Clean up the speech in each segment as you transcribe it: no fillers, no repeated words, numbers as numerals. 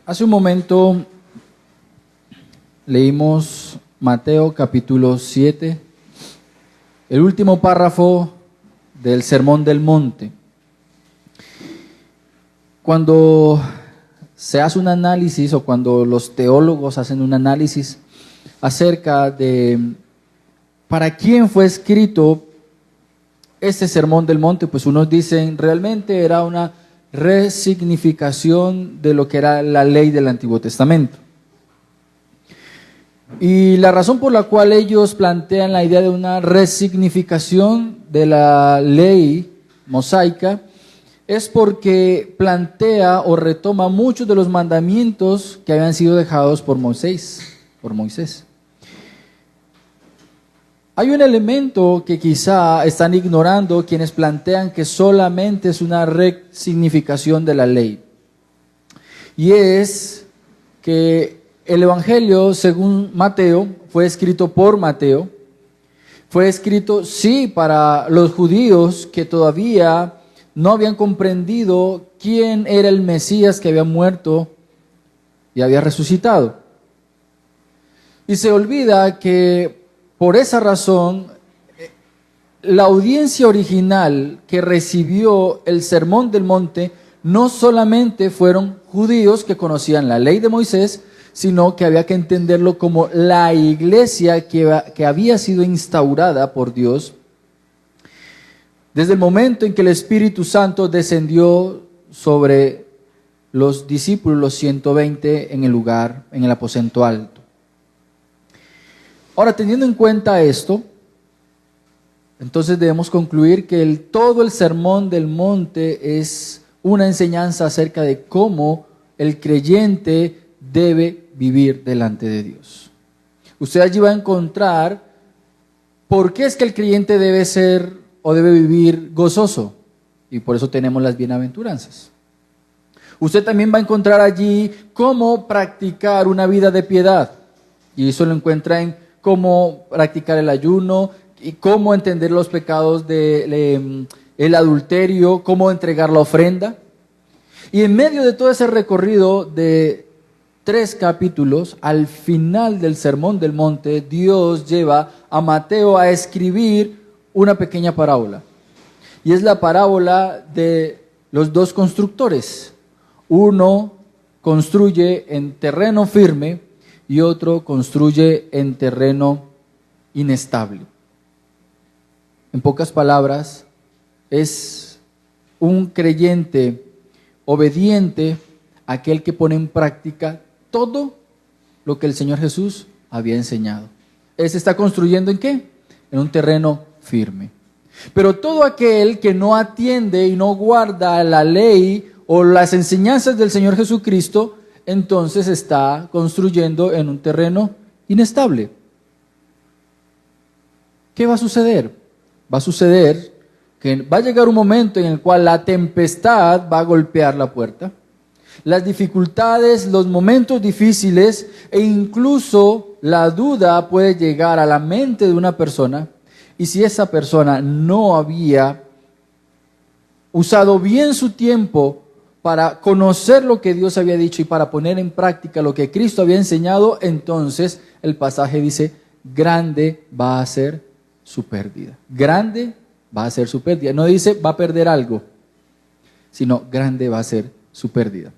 Hace un momento leímos Mateo capítulo 7, el último párrafo del Sermón del Monte. Cuando se hace un análisis o cuando los teólogos hacen un análisis acerca de para quién fue escrito este Sermón del Monte, pues unos dicen realmente era una resignificación de lo que era la ley del Antiguo Testamento. Y la razón por la cual ellos plantean la idea de una resignificación de la ley mosaica es porque plantea o retoma muchos de los mandamientos que habían sido dejados por Moisés. Hay un elemento que quizá están ignorando quienes plantean que solamente es una resignificación de la ley. Y es que el Evangelio, según Mateo, fue escrito por Mateo. Fue escrito, sí, para los judíos que todavía no habían comprendido quién era el Mesías que había muerto y había resucitado. Y se olvida que por esa razón, la audiencia original que recibió el Sermón del Monte no solamente fueron judíos que conocían la ley de Moisés, sino que había que entenderlo como la iglesia que había sido instaurada por Dios desde el momento en que el Espíritu Santo descendió sobre los discípulos, los 120, en el aposento alto. Ahora, teniendo en cuenta esto, entonces debemos concluir que todo el Sermón del Monte es una enseñanza acerca de cómo el creyente debe vivir delante de Dios. Usted allí va a encontrar por qué es que el creyente debe ser o debe vivir gozoso, y por eso tenemos las bienaventuranzas. Usted también va a encontrar allí cómo practicar una vida de piedad, y eso lo encuentra en cómo practicar el ayuno y cómo entender los pecados del adulterio, cómo entregar la ofrenda. Y en medio de todo ese recorrido de 3 capítulos, al final del Sermón del Monte, Dios lleva a Mateo a escribir una pequeña parábola. Y es la parábola de los 2 constructores. Uno construye en terreno firme y otro construye en terreno inestable. En pocas palabras, es un creyente obediente, aquel que pone en práctica todo lo que el Señor Jesús había enseñado. Ese está construyendo ¿en qué? En un terreno firme. Pero todo aquel que no atiende y no guarda la ley o las enseñanzas del Señor Jesucristo, entonces está construyendo en un terreno inestable. ¿Qué va a suceder? Va a suceder que va a llegar un momento en el cual la tempestad va a golpear la puerta, las dificultades, los momentos difíciles e incluso la duda puede llegar a la mente de una persona, y si esa persona no había usado bien su tiempo para conocer lo que Dios había dicho y para poner en práctica lo que Cristo había enseñado, entonces el pasaje dice, grande va a ser su pérdida. Grande va a ser su pérdida. No dice va a perder algo, sino grande va a ser su pérdida.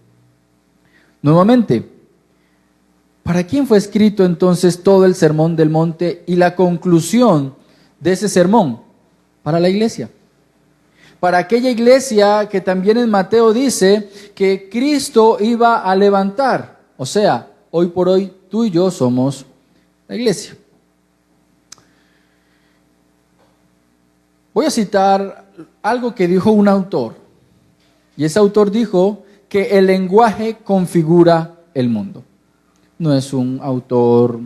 Nuevamente, ¿para quién fue escrito entonces todo el Sermón del Monte y la conclusión de ese sermón? Para la iglesia. Para aquella iglesia que también en Mateo dice que Cristo iba a levantar. O sea, hoy por hoy tú y yo somos la iglesia. Voy a citar algo que dijo un autor. Y ese autor dijo que el lenguaje configura el mundo. No es un autor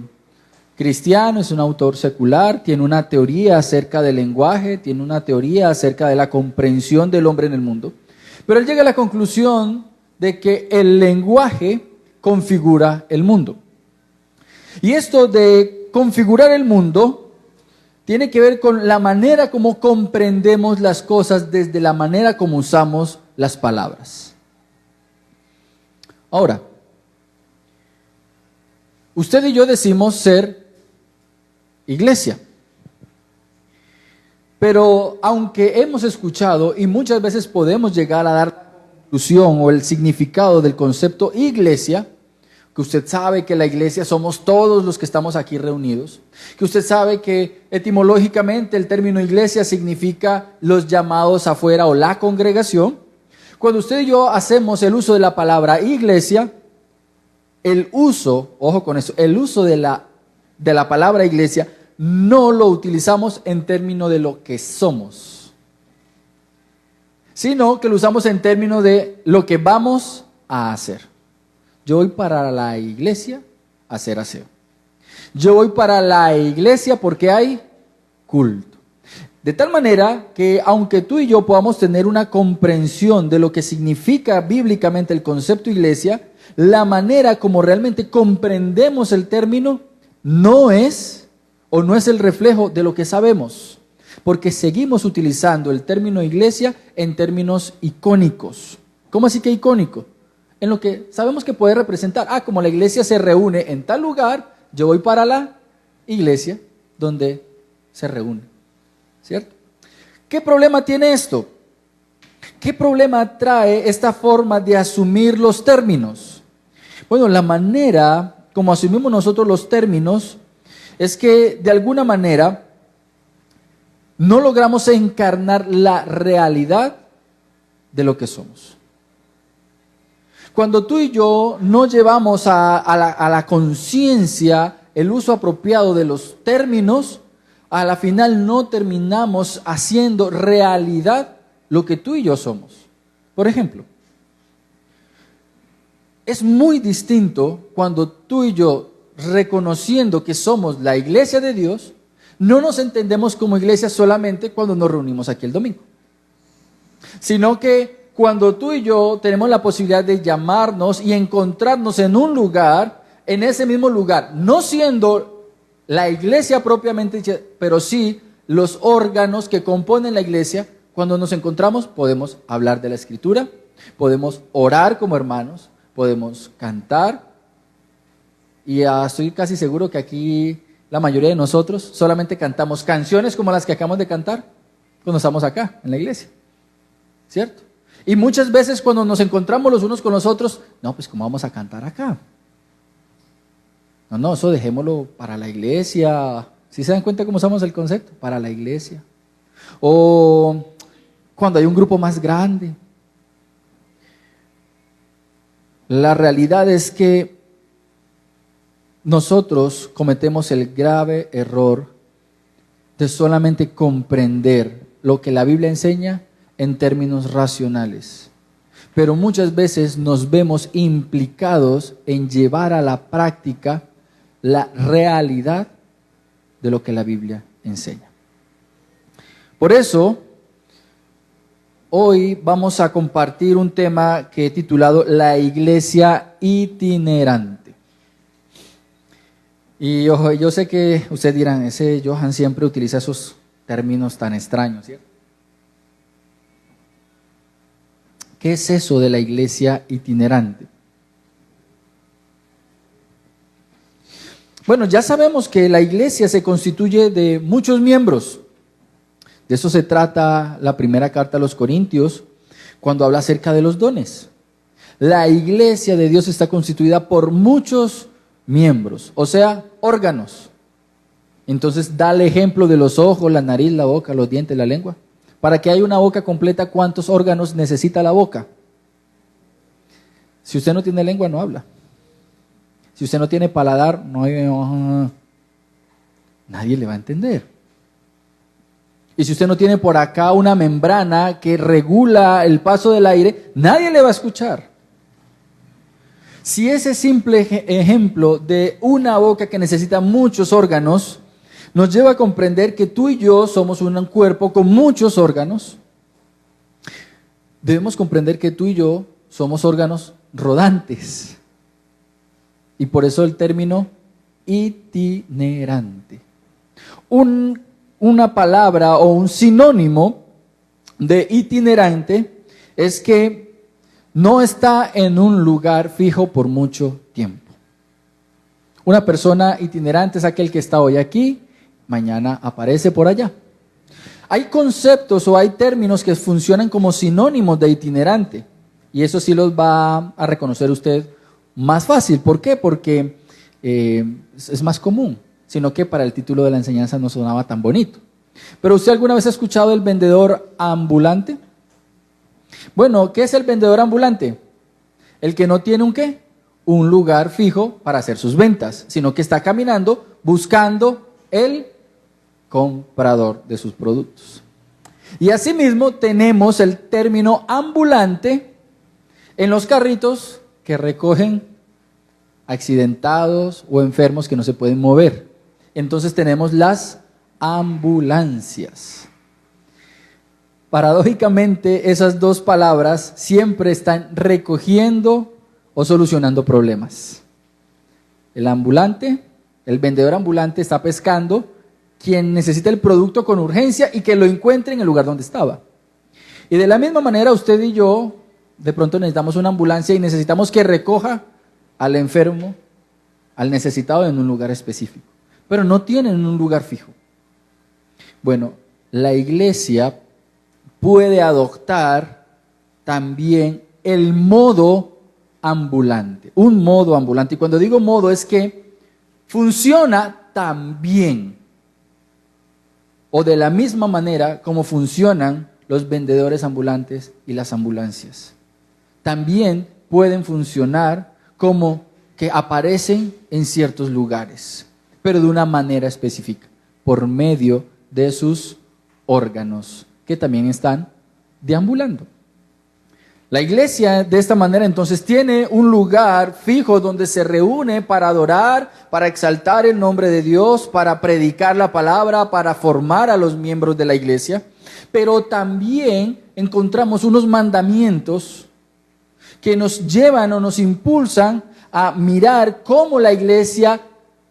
cristiano, es un autor secular, tiene una teoría acerca del lenguaje, tiene una teoría acerca de la comprensión del hombre en el mundo, pero él llega a la conclusión de que el lenguaje configura el mundo. Y esto de configurar el mundo tiene que ver con la manera como comprendemos las cosas, desde la manera como usamos las palabras. Ahora, Usted y yo decimos ser iglesia. Pero aunque hemos escuchado y muchas veces podemos llegar a dar la conclusión o el significado del concepto iglesia, que usted sabe que la iglesia somos todos los que estamos aquí reunidos, que usted sabe que etimológicamente el término iglesia significa los llamados afuera o la congregación. Cuando usted y yo hacemos el uso de la palabra iglesia, el uso, ojo con eso, el uso de la palabra iglesia no lo utilizamos en términos de lo que somos, sino que lo usamos en términos de lo que vamos a hacer. Yo voy para la iglesia a hacer aseo. Yo voy para la iglesia porque hay culto. De tal manera que aunque tú y yo podamos tener una comprensión de lo que significa bíblicamente el concepto iglesia, la manera como realmente comprendemos el término no es el reflejo de lo que sabemos, porque seguimos utilizando el término iglesia en términos icónicos. ¿Cómo así que icónico? En lo que sabemos que puede representar. Como la iglesia se reúne en tal lugar, yo voy para la iglesia donde se reúne. ¿Cierto? ¿Qué problema tiene esto? ¿Qué problema trae esta forma de asumir los términos? Bueno, la manera como asumimos nosotros los términos es que de alguna manera no logramos encarnar la realidad de lo que somos. Cuando tú y yo no llevamos a la conciencia el uso apropiado de los términos, a la final no terminamos haciendo realidad lo que tú y yo somos. Por ejemplo, es muy distinto cuando tú y yo, reconociendo que somos la iglesia de Dios, no nos entendemos como iglesia solamente cuando nos reunimos aquí el domingo, sino que cuando tú y yo tenemos la posibilidad de llamarnos y encontrarnos en un lugar, en ese mismo lugar, no siendo la iglesia propiamente dicha, pero sí los órganos que componen la iglesia, cuando nos encontramos podemos hablar de la Escritura, podemos orar como hermanos, podemos cantar, y estoy casi seguro que aquí la mayoría de nosotros solamente cantamos canciones como las que acabamos de cantar cuando estamos acá en la iglesia, ¿cierto? Y muchas veces cuando nos encontramos los unos con los otros, no, pues ¿cómo vamos a cantar acá? No, eso dejémoslo para la iglesia. ¿Sí se dan cuenta cómo usamos el concepto? Para la iglesia. O cuando hay un grupo más grande. La realidad es que nosotros cometemos el grave error de solamente comprender lo que la Biblia enseña en términos racionales, pero muchas veces nos vemos implicados en llevar a la práctica la realidad de lo que la Biblia enseña. Por eso, hoy vamos a compartir un tema que he titulado La Iglesia Itinerante. Y yo sé que ustedes dirán, ese Johan siempre utiliza esos términos tan extraños, ¿cierto? ¿Qué es eso de la iglesia itinerante? Bueno, ya sabemos que la iglesia se constituye de muchos miembros. De eso se trata la primera carta a los Corintios, cuando habla acerca de los dones. La iglesia de Dios está constituida por muchos miembros, o sea, órganos. Entonces, da el ejemplo de los ojos, la nariz, la boca, los dientes, la lengua. Para que haya una boca completa, ¿cuántos órganos necesita la boca? Si usted no tiene lengua, no habla. Si usted no tiene paladar, nadie le va a entender. Y si usted no tiene por acá una membrana que regula el paso del aire, nadie le va a escuchar. Si ese simple ejemplo de una boca que necesita muchos órganos nos lleva a comprender que tú y yo somos un cuerpo con muchos órganos, debemos comprender que tú y yo somos órganos rodantes. Y por eso el término itinerante. Una palabra o un sinónimo de itinerante es que no está en un lugar fijo por mucho tiempo. Una persona itinerante es aquel que está hoy aquí, mañana aparece por allá. Hay conceptos o hay términos que funcionan como sinónimos de itinerante, y eso sí los va a reconocer usted más fácil. ¿Por qué? Porque es más común, sino que para el título de la enseñanza no sonaba tan bonito. ¿Pero usted alguna vez ha escuchado el vendedor ambulante? Bueno, ¿qué es el vendedor ambulante? El que no tiene ¿un qué? Un lugar fijo para hacer sus ventas, sino que está caminando buscando el comprador de sus productos. Y asimismo tenemos el término ambulante en los carritos que recogen accidentados o enfermos que no se pueden mover. Entonces tenemos las ambulancias. Paradójicamente, esas dos palabras siempre están recogiendo o solucionando problemas. El ambulante, el vendedor ambulante está pescando quien necesita el producto con urgencia y que lo encuentre en el lugar donde estaba. Y de la misma manera usted y yo de pronto necesitamos una ambulancia y necesitamos que recoja al enfermo, al necesitado en un lugar específico, pero no tienen un lugar fijo. Bueno, la iglesia puede adoptar también el modo ambulante, un modo ambulante. Y cuando digo modo es que funciona tan bien o de la misma manera como funcionan los vendedores ambulantes y las ambulancias. También pueden funcionar como que aparecen en ciertos lugares, pero de una manera específica, por medio de sus órganos que también están deambulando. La iglesia de esta manera entonces tiene un lugar fijo donde se reúne para adorar, para exaltar el nombre de Dios, para predicar la palabra, para formar a los miembros de la iglesia, pero también encontramos unos mandamientos que nos llevan o nos impulsan a mirar cómo la iglesia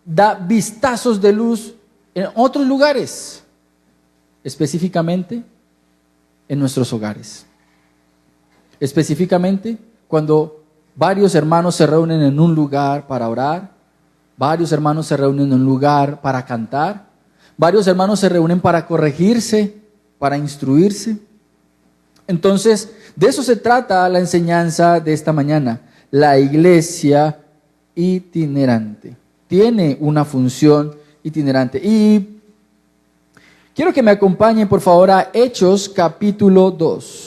da vistazos de luz en otros lugares, específicamente en nuestros hogares. Específicamente cuando varios hermanos se reúnen en un lugar para orar, varios hermanos se reúnen en un lugar para cantar, varios hermanos se reúnen para corregirse, para instruirse. Entonces, de eso se trata la enseñanza de esta mañana. La iglesia itinerante tiene una función itinerante. Y quiero que me acompañen por favor a Hechos capítulo 2.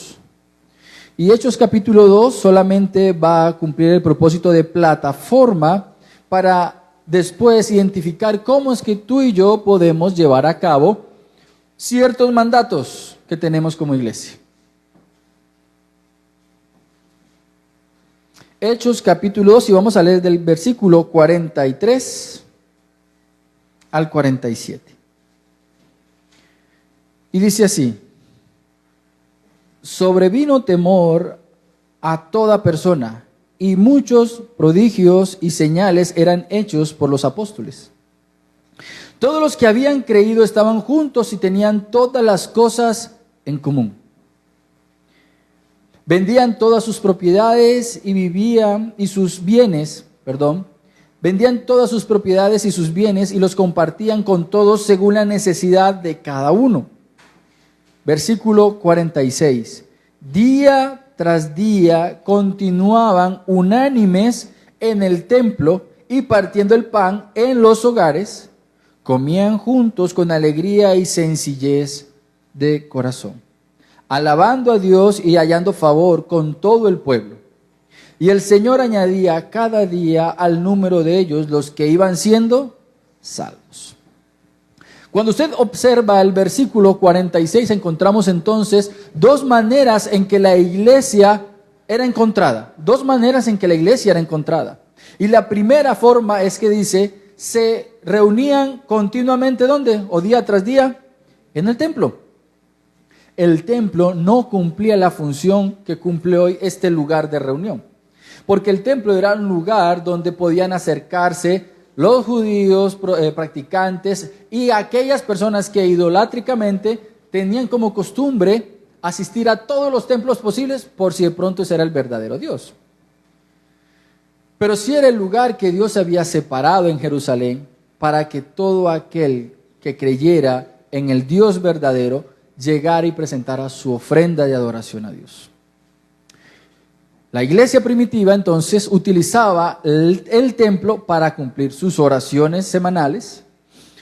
Y Hechos capítulo 2 solamente va a cumplir el propósito de plataforma para después identificar cómo es que tú y yo podemos llevar a cabo ciertos mandatos que tenemos como iglesia. Hechos capítulo 2 y vamos a leer del versículo 43 al 47. Y dice así: sobrevino temor a toda persona, y muchos prodigios y señales eran hechos por los apóstoles. Todos los que habían creído estaban juntos y tenían todas las cosas en común. Vendían todas sus propiedades y vendían todas sus propiedades y sus bienes y los compartían con todos según la necesidad de cada uno. Versículo 46. Día tras día continuaban unánimes en el templo y partiendo el pan en los hogares, comían juntos con alegría y sencillez de corazón, alabando a Dios y hallando favor con todo el pueblo. Y el Señor añadía cada día al número de ellos los que iban siendo salvos. Cuando usted observa el versículo 46, encontramos entonces dos maneras en que la iglesia era encontrada. Dos maneras en que la iglesia era encontrada. Y la primera forma es que dice, se reunían continuamente, ¿dónde? O día tras día, en el templo. El templo no cumplía la función que cumple hoy este lugar de reunión. Porque el templo era un lugar donde podían acercarse los judíos practicantes y aquellas personas que idolátricamente tenían como costumbre asistir a todos los templos posibles por si de pronto ese era el verdadero Dios. pero sí era el lugar que Dios había separado en Jerusalén para que todo aquel que creyera en el Dios verdadero llegara y presentara su ofrenda de adoración a Dios. La iglesia primitiva entonces utilizaba el templo para cumplir sus oraciones semanales,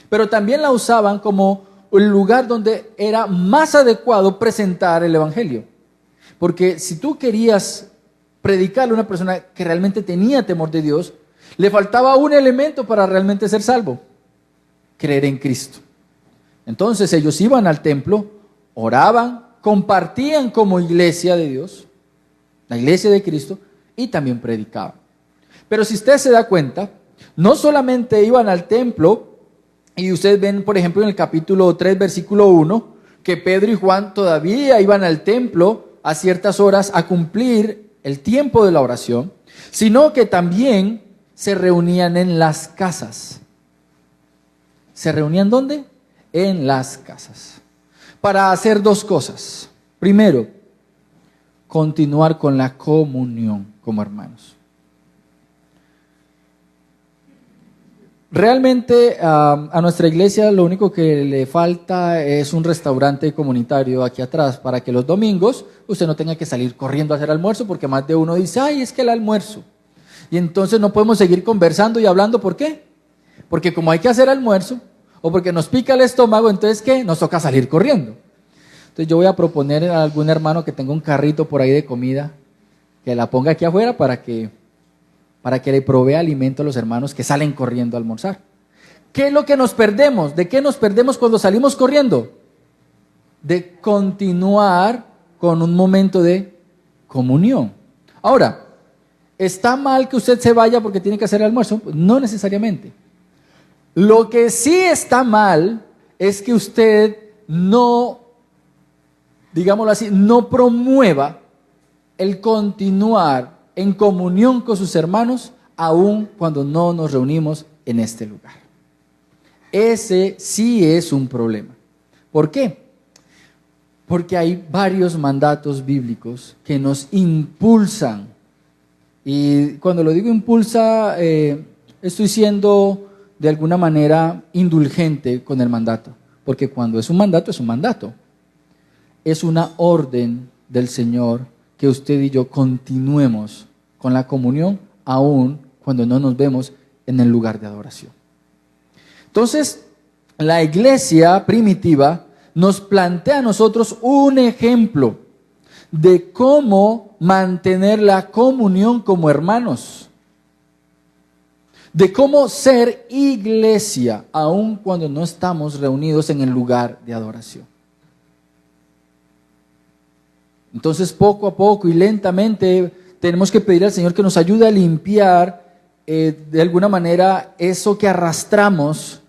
pero también la usaban como el lugar donde era más adecuado presentar el evangelio. Porque si tú querías predicarle a una persona que realmente tenía temor de Dios, le faltaba un elemento para realmente ser salvo: creer en Cristo. Entonces ellos iban al templo, oraban, compartían como iglesia de Dios, la iglesia de Cristo, y también predicaban. Pero si usted se da cuenta, no solamente iban al templo, y ustedes ven, por ejemplo, en el capítulo 3, versículo 1, que Pedro y Juan todavía iban al templo a ciertas horas a cumplir el tiempo de la oración, sino que también se reunían en las casas. ¿Se reunían dónde? En las casas. Para hacer dos cosas. Primero, continuar con la comunión como hermanos. Realmente a nuestra iglesia lo único que le falta es un restaurante comunitario aquí atrás para que los domingos usted no tenga que salir corriendo a hacer almuerzo, porque más de uno dice, ay, es que el almuerzo. Y entonces no podemos seguir conversando y hablando. ¿Por qué? Porque como hay que hacer almuerzo o porque nos pica el estómago, entonces ¿qué? Nos toca salir corriendo. Entonces yo voy a proponer a algún hermano que tenga un carrito por ahí de comida, que la ponga aquí afuera para que le provea alimento a los hermanos que salen corriendo a almorzar. ¿Qué es lo que nos perdemos? ¿De qué nos perdemos cuando salimos corriendo? De continuar con un momento de comunión. Ahora, ¿está mal que usted se vaya porque tiene que hacer el almuerzo? No necesariamente. Lo que sí está mal es que usted no, digámoslo así, no promueva el continuar en comunión con sus hermanos, aun cuando no nos reunimos en este lugar. Ese sí es un problema. ¿Por qué? Porque hay varios mandatos bíblicos que nos impulsan. Y cuando lo digo impulsa, estoy siendo de alguna manera indulgente con el mandato. Porque cuando es un mandato, es un mandato. Es una orden del Señor que usted y yo continuemos con la comunión, aun cuando no nos vemos en el lugar de adoración. Entonces, la iglesia primitiva nos plantea a nosotros un ejemplo de cómo mantener la comunión como hermanos, de cómo ser iglesia, aun cuando no estamos reunidos en el lugar de adoración. Entonces, poco a poco y lentamente tenemos que pedir al Señor que nos ayude a limpiar de alguna manera eso que arrastramos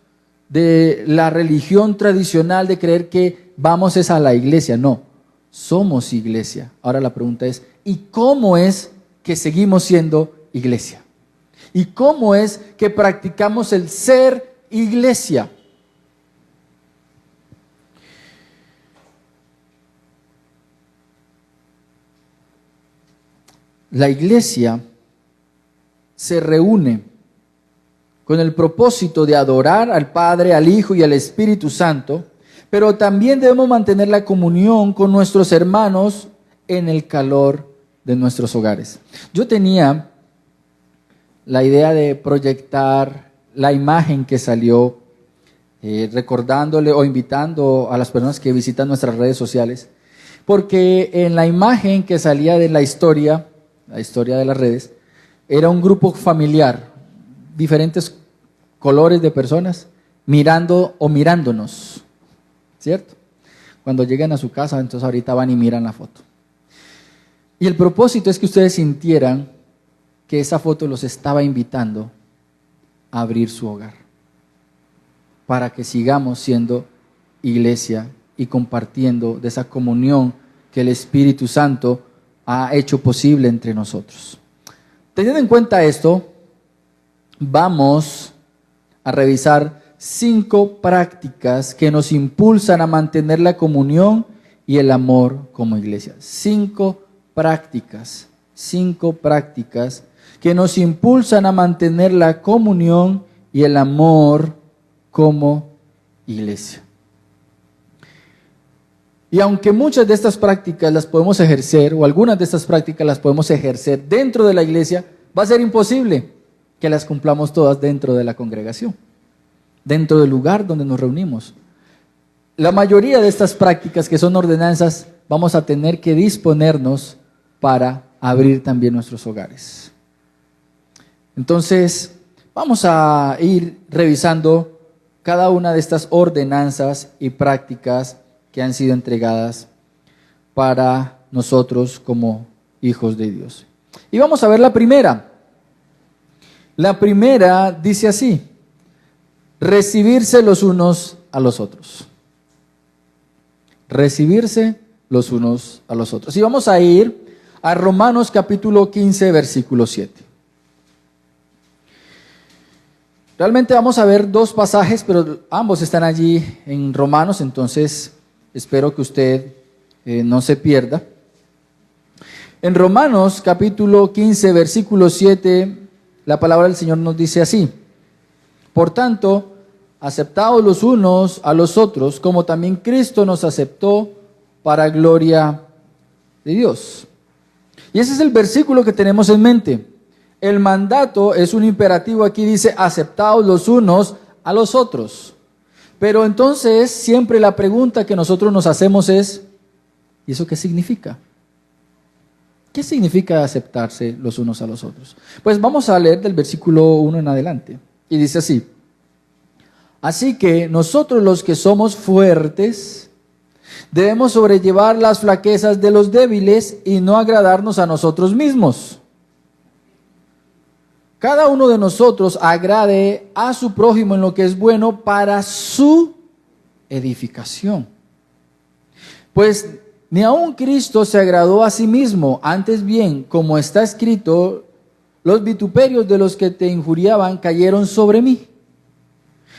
de la religión tradicional de creer que vamos es a la iglesia. No, somos iglesia. Ahora la pregunta es, ¿y cómo es que seguimos siendo iglesia? ¿Y cómo es que practicamos el ser iglesia? La iglesia se reúne con el propósito de adorar al Padre, al Hijo y al Espíritu Santo, pero también debemos mantener la comunión con nuestros hermanos en el calor de nuestros hogares. Yo tenía la idea de proyectar la imagen que salió, recordándole o invitando a las personas que visitan nuestras redes sociales, porque en la imagen que salía de la historia de las redes, era un grupo familiar, diferentes colores de personas, mirando o mirándonos, ¿cierto? Cuando llegan a su casa, entonces ahorita van y miran la foto. Y el propósito es que ustedes sintieran que esa foto los estaba invitando a abrir su hogar, para que sigamos siendo iglesia y compartiendo de esa comunión que el Espíritu Santo ha hecho posible entre nosotros. Teniendo en cuenta esto, vamos a revisar 5 prácticas que nos impulsan a mantener la comunión y el amor como iglesia. 5 prácticas que nos impulsan a mantener la comunión y el amor como iglesia. Y aunque muchas de estas prácticas las podemos ejercer, o algunas de estas prácticas las podemos ejercer dentro de la iglesia, va a ser imposible que las cumplamos todas dentro de la congregación, dentro del lugar donde nos reunimos. La mayoría de estas prácticas que son ordenanzas, vamos a tener que disponernos para abrir también nuestros hogares. Entonces, vamos a ir revisando cada una de estas ordenanzas y prácticas que han sido entregadas para nosotros como hijos de Dios. Y vamos a ver la primera. La primera dice así: recibirse los unos a los otros. Recibirse los unos a los otros. Y vamos a ir a Romanos capítulo 15, versículo 7. Realmente vamos a ver dos pasajes, pero ambos están allí en Romanos, entonces espero que usted no se pierda. En Romanos capítulo 15, versículo 7, la palabra del Señor nos dice así: por tanto, aceptaos los unos a los otros, como también Cristo nos aceptó para gloria de Dios. Y ese es el versículo que tenemos en mente. El mandato es un imperativo, aquí dice, aceptaos los unos a los otros. Pero entonces siempre la pregunta que nosotros nos hacemos es, ¿y eso qué significa? ¿Qué significa aceptarse los unos a los otros? Pues vamos a leer del versículo 1 en adelante. Y dice así: así que nosotros los que somos fuertes debemos sobrellevar las flaquezas de los débiles y no agradarnos a nosotros mismos. Cada uno de nosotros agrade a su prójimo en lo que es bueno para su edificación. Pues ni aun Cristo se agradó a sí mismo, antes bien, como está escrito, los vituperios de los que te injuriaban cayeron sobre mí.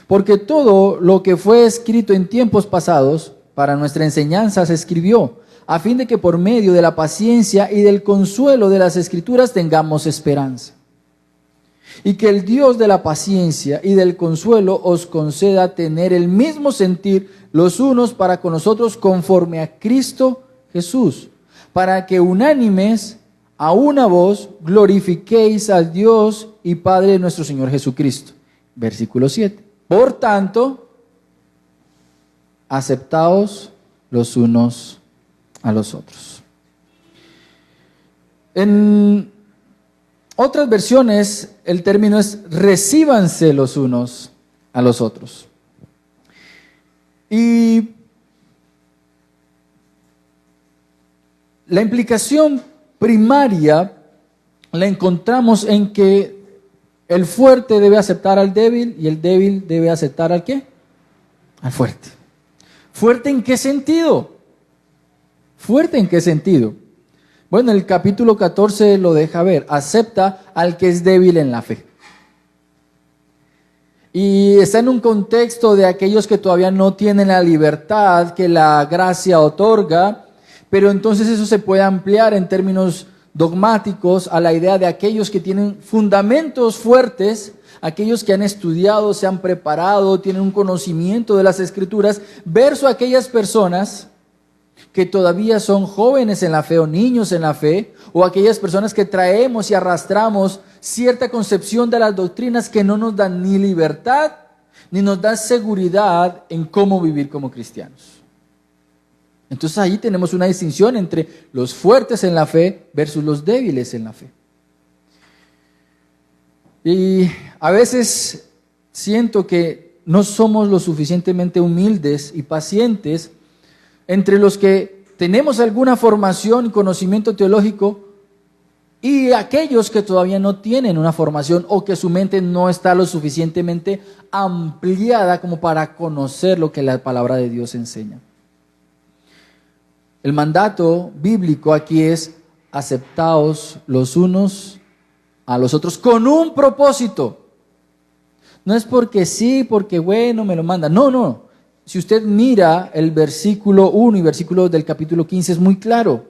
Porque todo lo que fue escrito en tiempos pasados, para nuestra enseñanza se escribió, a fin de que por medio de la paciencia y del consuelo de las Escrituras tengamos esperanza. Y que el Dios de la paciencia y del consuelo os conceda tener el mismo sentir los unos para con nosotros conforme a Cristo Jesús, para que unánimes a una voz glorifiquéis al Dios y Padre de nuestro Señor Jesucristo. Versículo 7. Por tanto, aceptaos los unos a los otros. En otras versiones, el término es recíbanse los unos a los otros. Y la implicación primaria la encontramos en que el fuerte debe aceptar al débil y el débil debe aceptar ¿al qué? Al fuerte. ¿Fuerte en qué sentido? ¿Fuerte en qué sentido? Bueno, el capítulo 14 lo deja ver. Acepta al que es débil en la fe. Y está en un contexto de aquellos que todavía no tienen la libertad que la gracia otorga, pero entonces eso se puede ampliar en términos dogmáticos a la idea de aquellos que tienen fundamentos fuertes, aquellos que han estudiado, se han preparado, tienen un conocimiento de las Escrituras, versus aquellas personas que todavía son jóvenes en la fe o niños en la fe, o aquellas personas que traemos y arrastramos cierta concepción de las doctrinas que no nos dan ni libertad, ni nos dan seguridad en cómo vivir como cristianos. Entonces ahí tenemos una distinción entre los fuertes en la fe versus los débiles en la fe. Y a veces siento que no somos lo suficientemente humildes y pacientes entre los que tenemos alguna formación y conocimiento teológico y aquellos que todavía no tienen una formación o que su mente no está lo suficientemente ampliada como para conocer lo que la palabra de Dios enseña. El mandato bíblico aquí es aceptaos los unos a los otros con un propósito. No es porque sí, porque bueno, me lo manda. No. Si usted mira el versículo 1 y versículo del capítulo 15 es muy claro.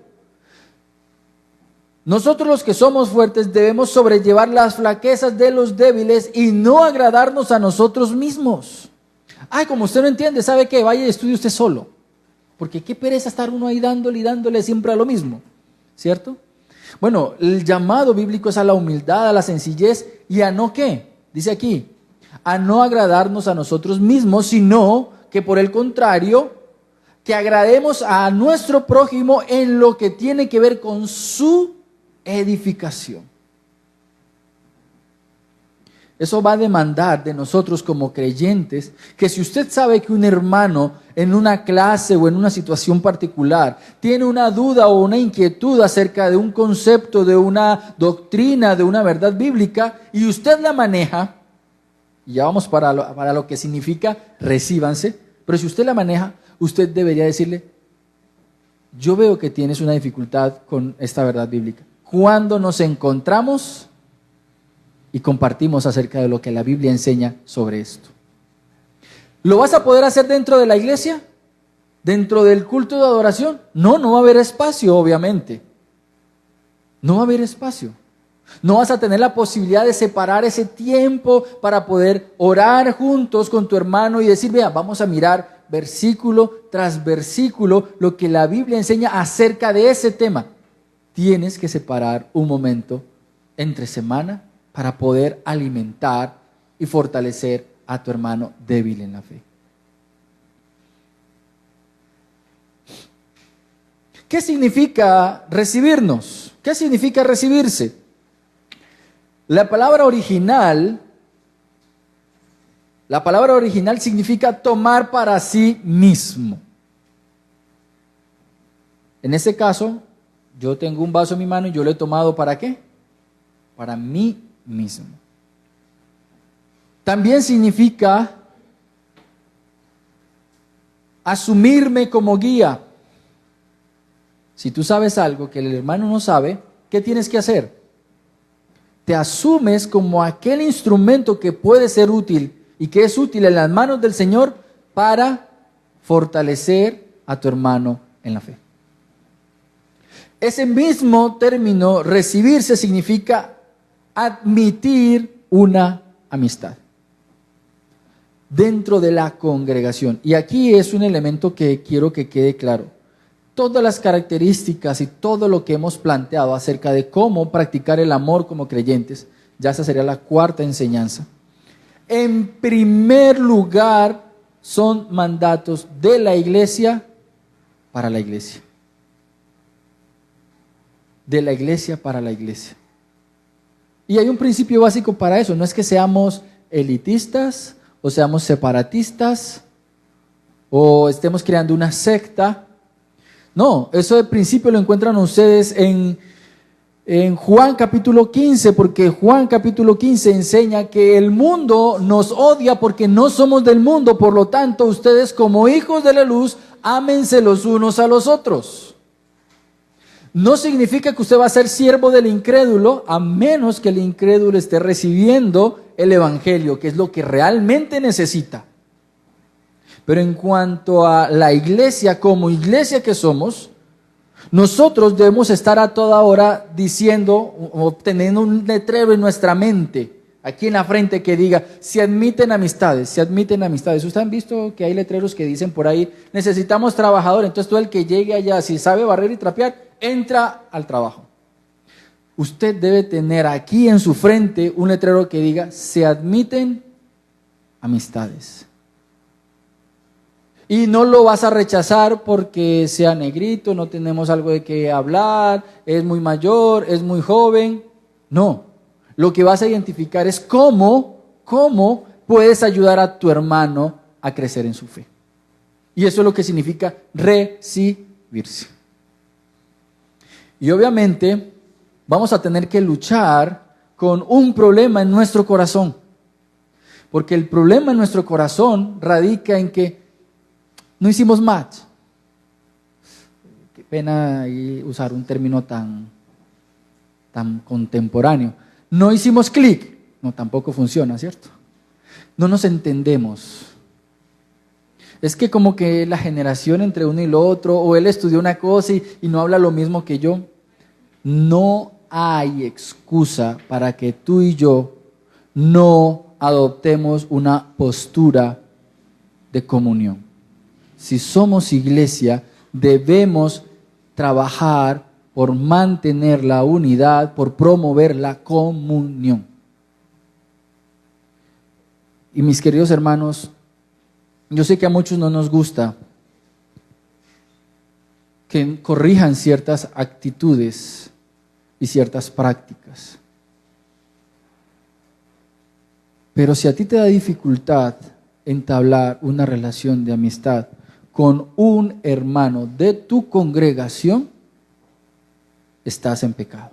Nosotros los que somos fuertes debemos sobrellevar las flaquezas de los débiles y no agradarnos a nosotros mismos. Ay, como usted no entiende, ¿sabe qué? Vaya y estudie usted solo. Porque qué pereza estar uno ahí dándole y dándole siempre a lo mismo, ¿cierto? Bueno, el llamado bíblico es a la humildad, a la sencillez y a no qué, dice aquí, a no agradarnos a nosotros mismos, sino que por el contrario, que agrademos a nuestro prójimo en lo que tiene que ver con su edificación. Eso va a demandar de nosotros como creyentes que si usted sabe que un hermano en una clase o en una situación particular tiene una duda o una inquietud acerca de un concepto, de una doctrina, de una verdad bíblica y usted la maneja, y ya vamos para lo que significa recíbanse, pero si usted la maneja, usted debería decirle, yo veo que tienes una dificultad con esta verdad bíblica. Cuando nos encontramos y compartimos acerca de lo que la Biblia enseña sobre esto. ¿Lo vas a poder hacer dentro de la iglesia? ¿Dentro del culto de adoración? No, no va a haber espacio, obviamente. No va a haber espacio. No vas a tener la posibilidad de separar ese tiempo para poder orar juntos con tu hermano y decir, vea, vamos a mirar versículo tras versículo lo que la Biblia enseña acerca de ese tema. Tienes que separar un momento entre semana para poder alimentar y fortalecer a tu hermano débil en la fe. ¿Qué significa recibirnos? ¿Qué significa recibirse? La palabra original significa tomar para sí mismo. En ese caso, yo tengo un vaso en mi mano y yo lo he tomado ¿para qué? Para mí mismo. También significa asumirme como guía. Si tú sabes algo que el hermano no sabe, ¿qué tienes que hacer? Te asumes como aquel instrumento que puede ser útil y que es útil en las manos del Señor para fortalecer a tu hermano en la fe. Ese mismo término, recibirse, significa admitir una amistad dentro de la congregación. Y aquí es un elemento que quiero que quede claro. Todas las características y todo lo que hemos planteado acerca de cómo practicar el amor como creyentes, ya esa sería la cuarta enseñanza. En primer lugar, son mandatos de la iglesia para la iglesia. De la iglesia para la iglesia. Y hay un principio básico para eso, no es que seamos elitistas o seamos separatistas o estemos creando una secta. No, eso de principio lo encuentran ustedes en Juan capítulo 15, porque Juan capítulo 15 enseña que el mundo nos odia porque no somos del mundo, por lo tanto ustedes como hijos de la luz, ámense los unos a los otros. No significa que usted va a ser siervo del incrédulo, a menos que el incrédulo esté recibiendo el evangelio, que es lo que realmente necesita. Pero en cuanto a la iglesia, como iglesia que somos, nosotros debemos estar a toda hora diciendo o teniendo un letrero en nuestra mente, aquí en la frente que diga, se admiten amistades, se admiten amistades. ¿Ustedes han visto que hay letreros que dicen por ahí, necesitamos trabajador? Entonces todo el que llegue allá, si sabe barrer y trapear, entra al trabajo. Usted debe tener aquí en su frente un letrero que diga, se admiten amistades. Y no lo vas a rechazar porque sea negrito, no tenemos algo de qué hablar, es muy mayor, es muy joven. No, lo que vas a identificar es cómo puedes ayudar a tu hermano a crecer en su fe. Y eso es lo que significa recibirse. Y obviamente vamos a tener que luchar con un problema en nuestro corazón. Porque el problema en nuestro corazón radica en que no hicimos match. Qué pena ahí usar un término tan contemporáneo. No hicimos clic. No, tampoco funciona, ¿cierto? No nos entendemos. Es que como que la generación entre uno y lo otro, o él estudió una cosa y no habla lo mismo que yo. No hay excusa para que tú y yo no adoptemos una postura de comunión. Si somos iglesia, debemos trabajar por mantener la unidad, por promover la comunión. Y mis queridos hermanos, yo sé que a muchos no nos gusta que corrijan ciertas actitudes y ciertas prácticas. Pero si a ti te da dificultad entablar una relación de amistad con un hermano de tu congregación, estás en pecado.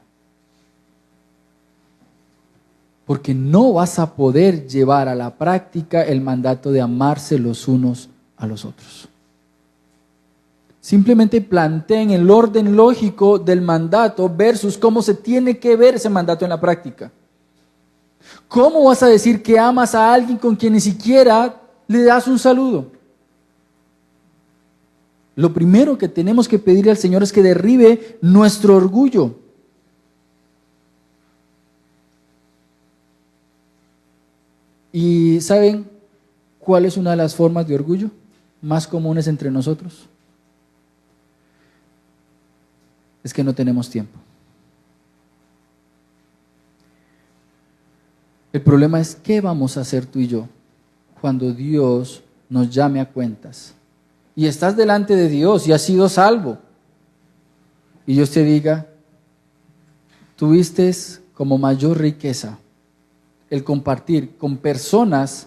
Porque no vas a poder llevar a la práctica el mandato de amarse los unos a los otros. Simplemente planteen el orden lógico del mandato versus cómo se tiene que ver ese mandato en la práctica. ¿Cómo vas a decir que amas a alguien con quien ni siquiera le das un saludo? Lo primero que tenemos que pedirle al Señor es que derribe nuestro orgullo. ¿Y saben cuál es una de las formas de orgullo más comunes entre nosotros? Es que no tenemos tiempo. El problema es qué vamos a hacer tú y yo cuando Dios nos llame a cuentas y estás delante de Dios y has sido salvo y Dios te diga, tuviste como mayor riqueza el compartir con personas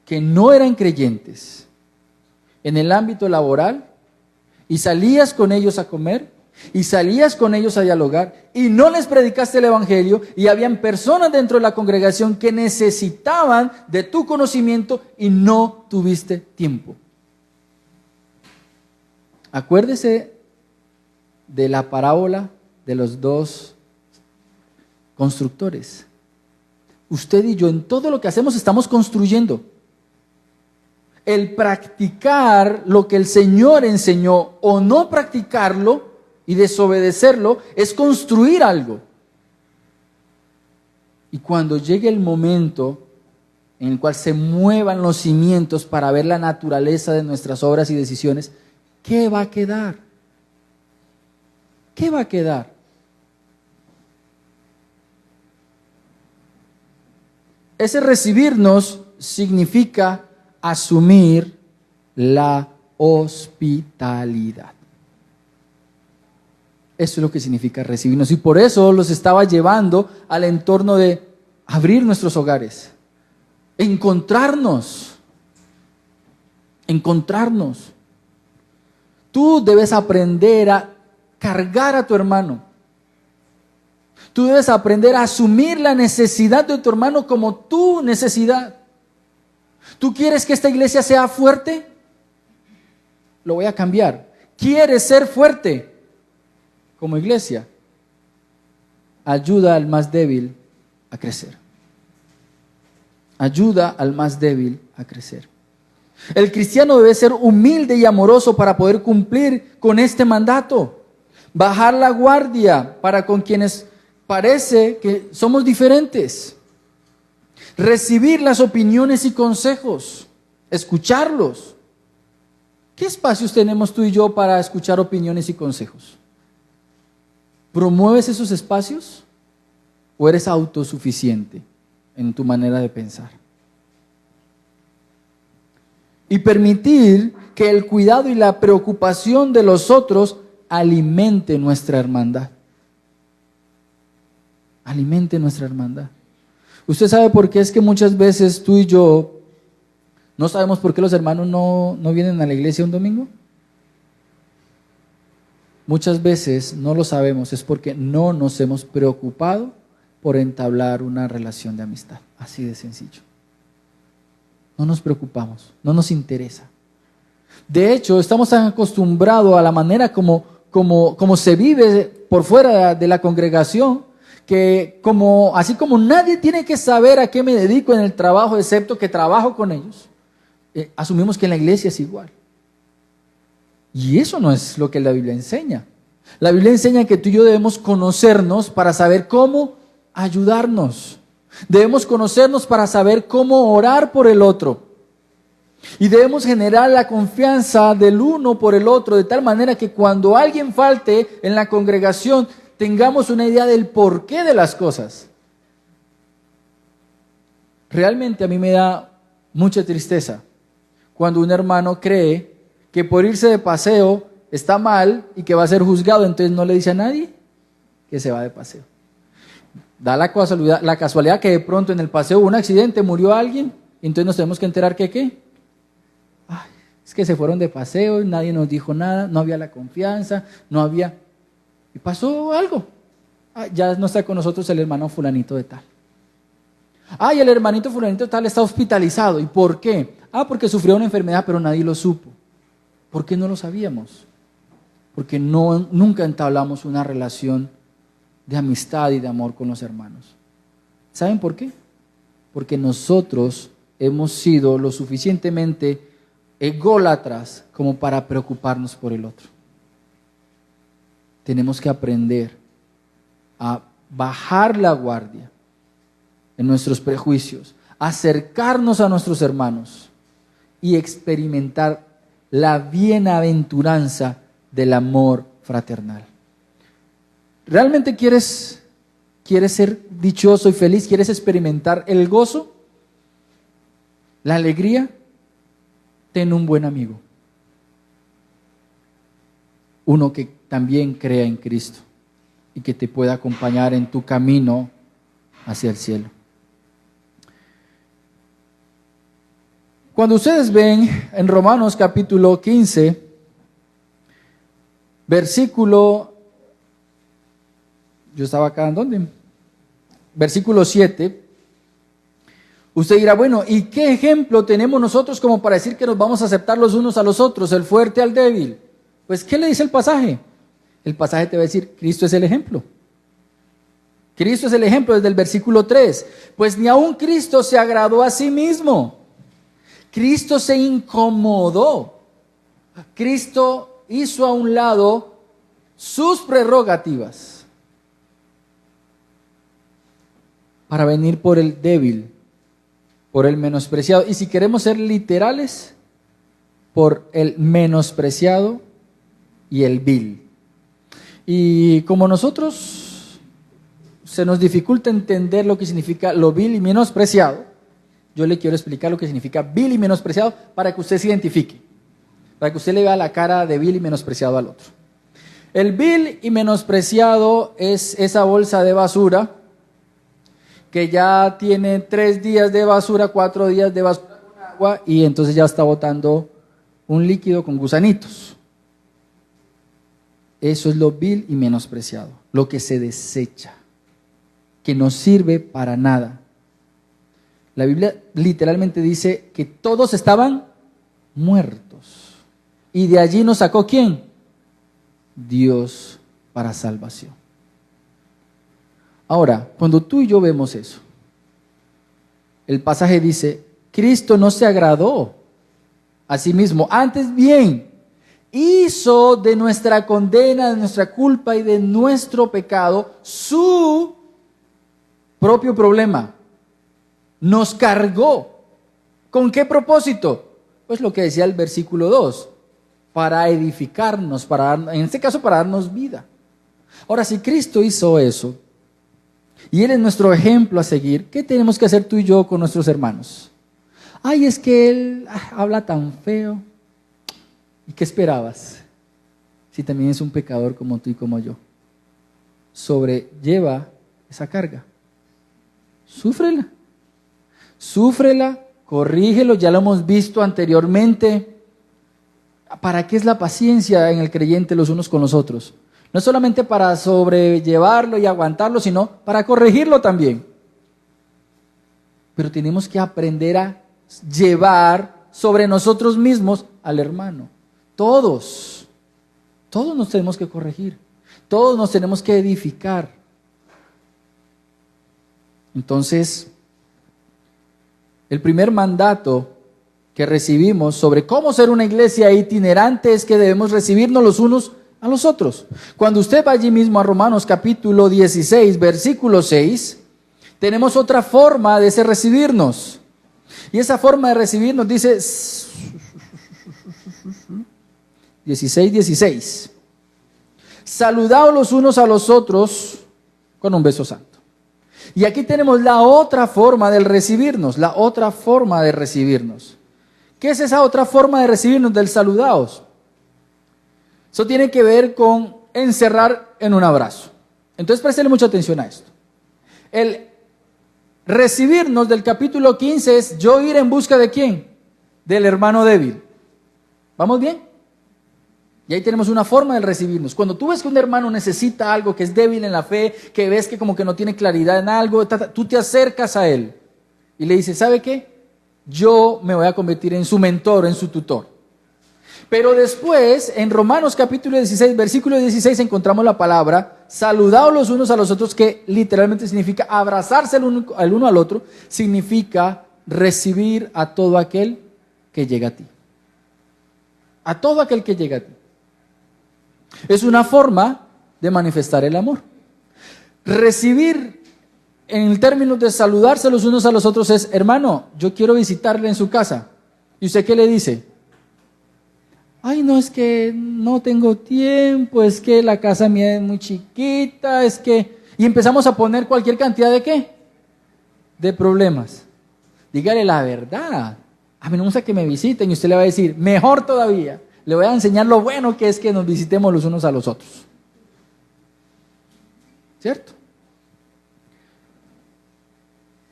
que no eran creyentes en el ámbito laboral y salías con ellos a comer y salías con ellos a dialogar y no les predicaste el evangelio y habían personas dentro de la congregación que necesitaban de tu conocimiento y no tuviste tiempo. Acuérdese de la parábola de los dos constructores. Usted y yo en todo lo que hacemos estamos construyendo. El practicar lo que el Señor enseñó o no practicarlo y desobedecerlo es construir algo. Y cuando llegue el momento en el cual se muevan los cimientos para ver la naturaleza de nuestras obras y decisiones, ¿qué va a quedar? ¿Qué va a quedar? Ese recibirnos significa asumir la hospitalidad. Eso es lo que significa recibirnos. Y por eso los estaba llevando al entorno de abrir nuestros hogares, encontrarnos. Tú debes aprender a cargar a tu hermano. Tú debes aprender a asumir la necesidad de tu hermano como tu necesidad. ¿Tú quieres que esta iglesia sea fuerte? Lo voy a cambiar. ¿Quieres ser fuerte como iglesia? Ayuda al más débil a crecer. Ayuda al más débil a crecer. El cristiano debe ser humilde y amoroso para poder cumplir con este mandato. Bajar la guardia para con quienes parece que somos diferentes. Recibir las opiniones y consejos. Escucharlos. ¿Qué espacios tenemos tú y yo para escuchar opiniones y consejos? ¿Promueves esos espacios? ¿O eres autosuficiente en tu manera de pensar? Y permitir que el cuidado y la preocupación de los otros alimente nuestra hermandad. Alimente nuestra hermandad. ¿Usted sabe por qué es que muchas veces tú y yo no sabemos por qué los hermanos no vienen a la iglesia un domingo? Muchas veces no lo sabemos, es porque no nos hemos preocupado por entablar una relación de amistad. Así de sencillo. No nos preocupamos, no nos interesa. De hecho, estamos tan acostumbrados a la manera como se vive por fuera de la congregación, que así como nadie tiene que saber a qué me dedico en el trabajo, excepto que trabajo con ellos, asumimos que en la iglesia es igual. Y eso no es lo que la Biblia enseña. La Biblia enseña que tú y yo debemos conocernos para saber cómo ayudarnos. Debemos conocernos para saber cómo orar por el otro. Y debemos generar la confianza del uno por el otro, de tal manera que cuando alguien falte en la congregación, tengamos una idea del porqué de las cosas. Realmente a mí me da mucha tristeza cuando un hermano cree que por irse de paseo está mal y que va a ser juzgado, entonces no le dice a nadie que se va de paseo. Da la casualidad que de pronto en el paseo hubo un accidente, murió alguien, y entonces nos tenemos que enterar que ¿qué? Ay, es que se fueron de paseo y nadie nos dijo nada, no había la confianza, no había... Y pasó algo. Ya no está con nosotros el hermano fulanito de tal. Y el hermanito fulanito de tal está hospitalizado. ¿Y por qué? Porque sufrió una enfermedad, pero nadie lo supo. ¿Por qué no lo sabíamos? Porque nunca entablamos una relación de amistad y de amor con los hermanos. ¿Saben por qué? Porque nosotros hemos sido lo suficientemente ególatras como para preocuparnos por el otro. Tenemos que aprender a bajar la guardia en nuestros prejuicios, acercarnos a nuestros hermanos y experimentar la bienaventuranza del amor fraternal. ¿Realmente quieres ser dichoso y feliz? ¿Quieres experimentar el gozo? ¿La alegría? Ten un buen amigo. Uno que también crea en Cristo y que te pueda acompañar en tu camino hacia el cielo. Cuando ustedes ven en Romanos capítulo 15, versículo, yo estaba acá, ¿en dónde? Versículo 7, usted dirá, bueno, ¿y qué ejemplo tenemos nosotros como para decir que nos vamos a aceptar los unos a los otros, el fuerte al débil? Pues, ¿qué le dice el pasaje? El pasaje te va a decir, Cristo es el ejemplo. Cristo es el ejemplo desde el versículo 3. Pues ni aun Cristo se agradó a sí mismo. Cristo se incomodó. Cristo hizo a un lado sus prerrogativas para venir por el débil, por el menospreciado. Y si queremos ser literales, por el menospreciado y el vil. Y como nosotros se nos dificulta entender lo que significa lo vil y menospreciado, yo le quiero explicar lo que significa vil y menospreciado para que usted se identifique, para que usted le vea la cara de vil y menospreciado al otro. El vil y menospreciado es esa bolsa de basura que ya tiene 3 días de basura, 4 días de basura con agua y entonces ya está botando un líquido con gusanitos. Eso es lo vil y menospreciado, lo que se desecha, que no sirve para nada. La Biblia literalmente dice que todos estaban muertos. ¿Y de allí nos sacó quién? Dios para salvación. Ahora, cuando tú y yo vemos eso, el pasaje dice, Cristo no se agradó a sí mismo, antes bien, hizo de nuestra condena, de nuestra culpa y de nuestro pecado su propio problema. Nos cargó. ¿Con qué propósito? Pues lo que decía el versículo 2, para edificarnos, en este caso para darnos vida. Ahora, si Cristo hizo eso, y Él es nuestro ejemplo a seguir, ¿qué tenemos que hacer tú y yo con nuestros hermanos? Es que Él habla tan feo. ¿Y qué esperabas? Si también es un pecador como tú y como yo. Sobrelleva esa carga. Súfrela, corrígelo, ya lo hemos visto anteriormente. ¿Para qué es la paciencia en el creyente los unos con los otros? No solamente para sobrellevarlo y aguantarlo, sino para corregirlo también. Pero tenemos que aprender a llevar sobre nosotros mismos al hermano. Todos nos tenemos que corregir, todos nos tenemos que edificar. Entonces, el primer mandato que recibimos sobre cómo ser una iglesia itinerante es que debemos recibirnos los unos a los otros. Cuando usted va allí mismo a Romanos capítulo 16, versículo 6, tenemos otra forma de ese recibirnos. Y esa forma de recibirnos dice 16. Saludaos los unos a los otros con un beso santo. Y aquí tenemos la otra forma del recibirnos, la otra forma de recibirnos. ¿Qué es esa otra forma de recibirnos del saludaos? Eso tiene que ver con encerrar en un abrazo. Entonces préstele mucha atención a esto. El recibirnos del capítulo 15 es yo ir en busca de ¿quién? Del hermano débil. ¿Vamos bien? Y ahí tenemos una forma de recibirnos. Cuando tú ves que un hermano necesita algo, que es débil en la fe, que ves que como que no tiene claridad en algo, tú te acercas a él y le dices, ¿sabe qué? Yo me voy a convertir en su mentor, en su tutor. Pero después, en Romanos capítulo 16, versículo 16, encontramos la palabra saludaos los unos a los otros, que literalmente significa abrazarse el uno al otro, significa recibir a todo aquel que llega a ti. A todo aquel que llega a ti. Es una forma de manifestar el amor. Recibir, en términos de saludarse los unos a los otros, es, hermano, yo quiero visitarle en su casa. ¿Y usted qué le dice? Ay, no, es que no tengo tiempo, es que la casa mía es muy chiquita, es que... Y empezamos a poner cualquier cantidad de ¿qué? De problemas. Dígale la verdad. A mí no me gusta que me visiten, y usted le va a decir, mejor todavía, le voy a enseñar lo bueno que es que nos visitemos los unos a los otros. ¿Cierto?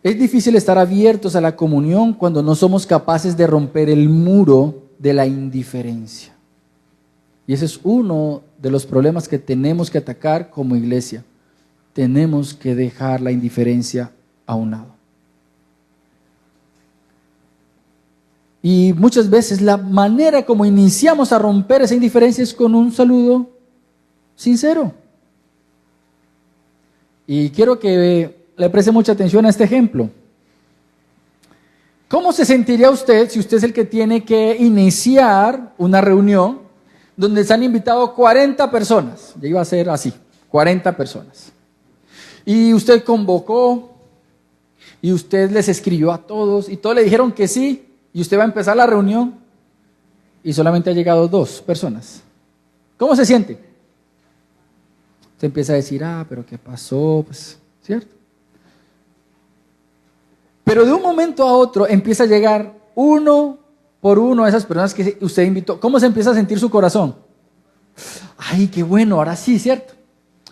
Es difícil estar abiertos a la comunión cuando no somos capaces de romper el muro de la indiferencia. Y ese es uno de los problemas que tenemos que atacar como iglesia. Tenemos que dejar la indiferencia a un lado. Y muchas veces la manera como iniciamos a romper esa indiferencia es con un saludo sincero. Y quiero que le preste mucha atención a este ejemplo. ¿Cómo se sentiría usted si usted es el que tiene que iniciar una reunión donde se han invitado 40 personas? Ya iba a ser así, 40 personas. Y usted convocó, y usted les escribió a todos, y todos le dijeron que sí. Y usted va a empezar la reunión y solamente ha llegado 2 personas. ¿Cómo se siente? Usted empieza a decir, pero ¿qué pasó? Pues, ¿cierto? Pero de un momento a otro empieza a llegar uno por uno a esas personas que usted invitó. ¿Cómo se empieza a sentir su corazón? Ay, qué bueno, ahora sí, ¿cierto?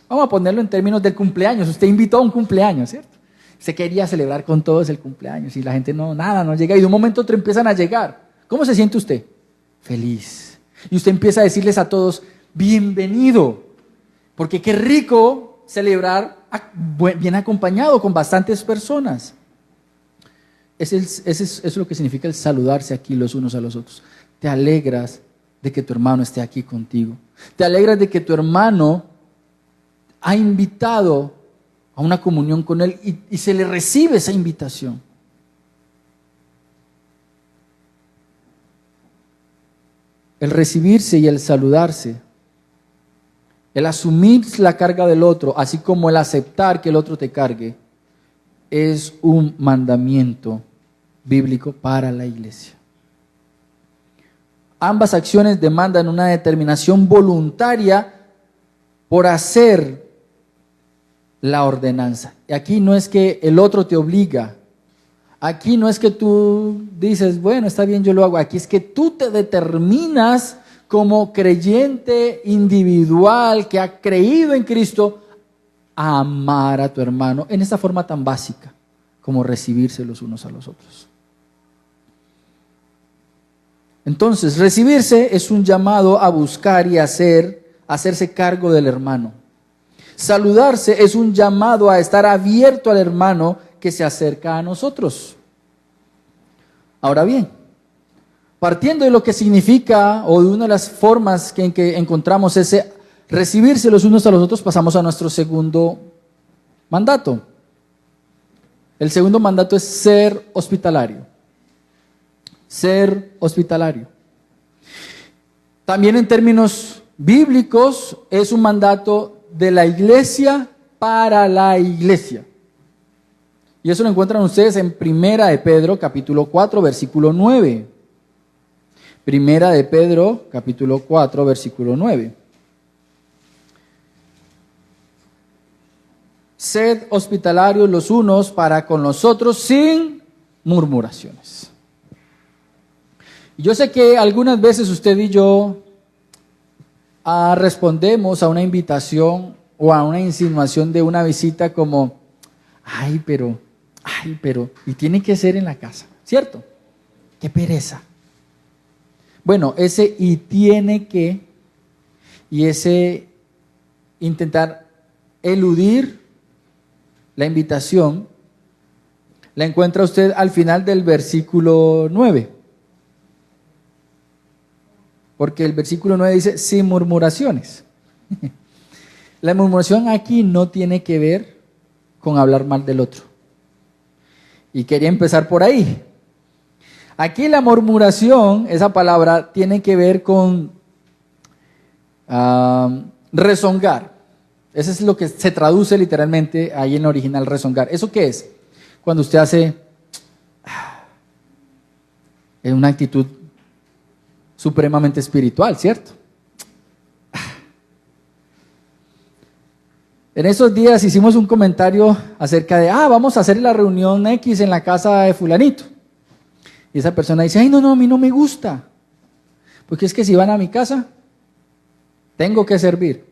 Vamos a ponerlo en términos del cumpleaños. Usted invitó a un cumpleaños, ¿cierto? Se quería celebrar con todos el cumpleaños y la gente no llega. Y de un momento a otro empiezan a llegar. ¿Cómo se siente usted? Feliz. Y usted empieza a decirles a todos, bienvenido. Porque qué rico celebrar bien acompañado con bastantes personas. Eso es lo que significa el saludarse aquí los unos a los otros. Te alegras de que tu hermano esté aquí contigo. Te alegras de que tu hermano ha invitado a una comunión con él y se le recibe esa invitación. El recibirse y el saludarse, el asumir la carga del otro, así como el aceptar que el otro te cargue, es un mandamiento bíblico para la iglesia. Ambas acciones demandan una determinación voluntaria por hacer la ordenanza. Y aquí no es que el otro te obliga. Aquí no es que tú dices, bueno, está bien, yo lo hago. Aquí es que tú te determinas como creyente individual que ha creído en Cristo a amar a tu hermano en esta forma tan básica como recibirse los unos a los otros. Entonces, recibirse es un llamado a buscar y hacerse cargo del hermano. Saludarse es un llamado a estar abierto al hermano que se acerca a nosotros. Ahora bien, partiendo de lo que significa o de una de las formas en que encontramos ese recibirse los unos a los otros, pasamos a nuestro segundo mandato. El segundo mandato es ser hospitalario. Ser hospitalario. También en términos bíblicos, es un mandato de la iglesia para la iglesia. Y eso lo encuentran ustedes en Primera de Pedro, capítulo 4, versículo 9. Primera de Pedro, capítulo 4, versículo 9. Sed hospitalarios los unos para con los otros sin murmuraciones. Yo sé que algunas veces usted y yo respondemos a una invitación o a una insinuación de una visita como, ay, pero, y tiene que ser en la casa, ¿cierto? ¡Qué pereza! Bueno, ese y tiene que, y ese intentar eludir la invitación, la encuentra usted al final del versículo 9. Porque el versículo 9 dice, sin murmuraciones. La murmuración aquí no tiene que ver con hablar mal del otro. Y quería empezar por ahí. Aquí la murmuración, esa palabra, tiene que ver con rezongar. Eso es lo que se traduce literalmente ahí en el original, rezongar. ¿Eso qué es? Cuando usted hace en una actitud supremamente espiritual, ¿cierto? En esos días hicimos un comentario acerca de, vamos a hacer la reunión X en la casa de fulanito. Y esa persona dice, ay, no, a mí no me gusta. Porque es que si van a mi casa, tengo que servir.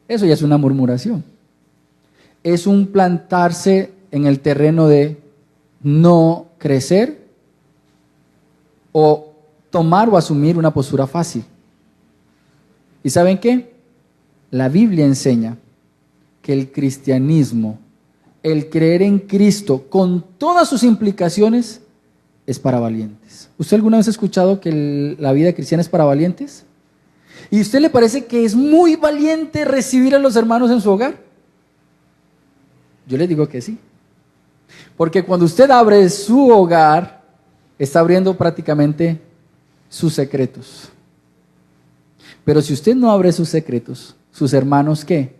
Eso ya es una murmuración. Es un plantarse en el terreno de no crecer o tomar o asumir una postura fácil. ¿Y saben qué? La Biblia enseña que el cristianismo, el creer en Cristo con todas sus implicaciones, es para valientes. ¿Usted alguna vez ha escuchado que la vida cristiana es para valientes? ¿Y a usted le parece que es muy valiente recibir a los hermanos en su hogar? Yo les digo que sí. Porque cuando usted abre su hogar, está abriendo prácticamente sus secretos. Pero si usted no abre sus secretos, sus hermanos, ¿qué?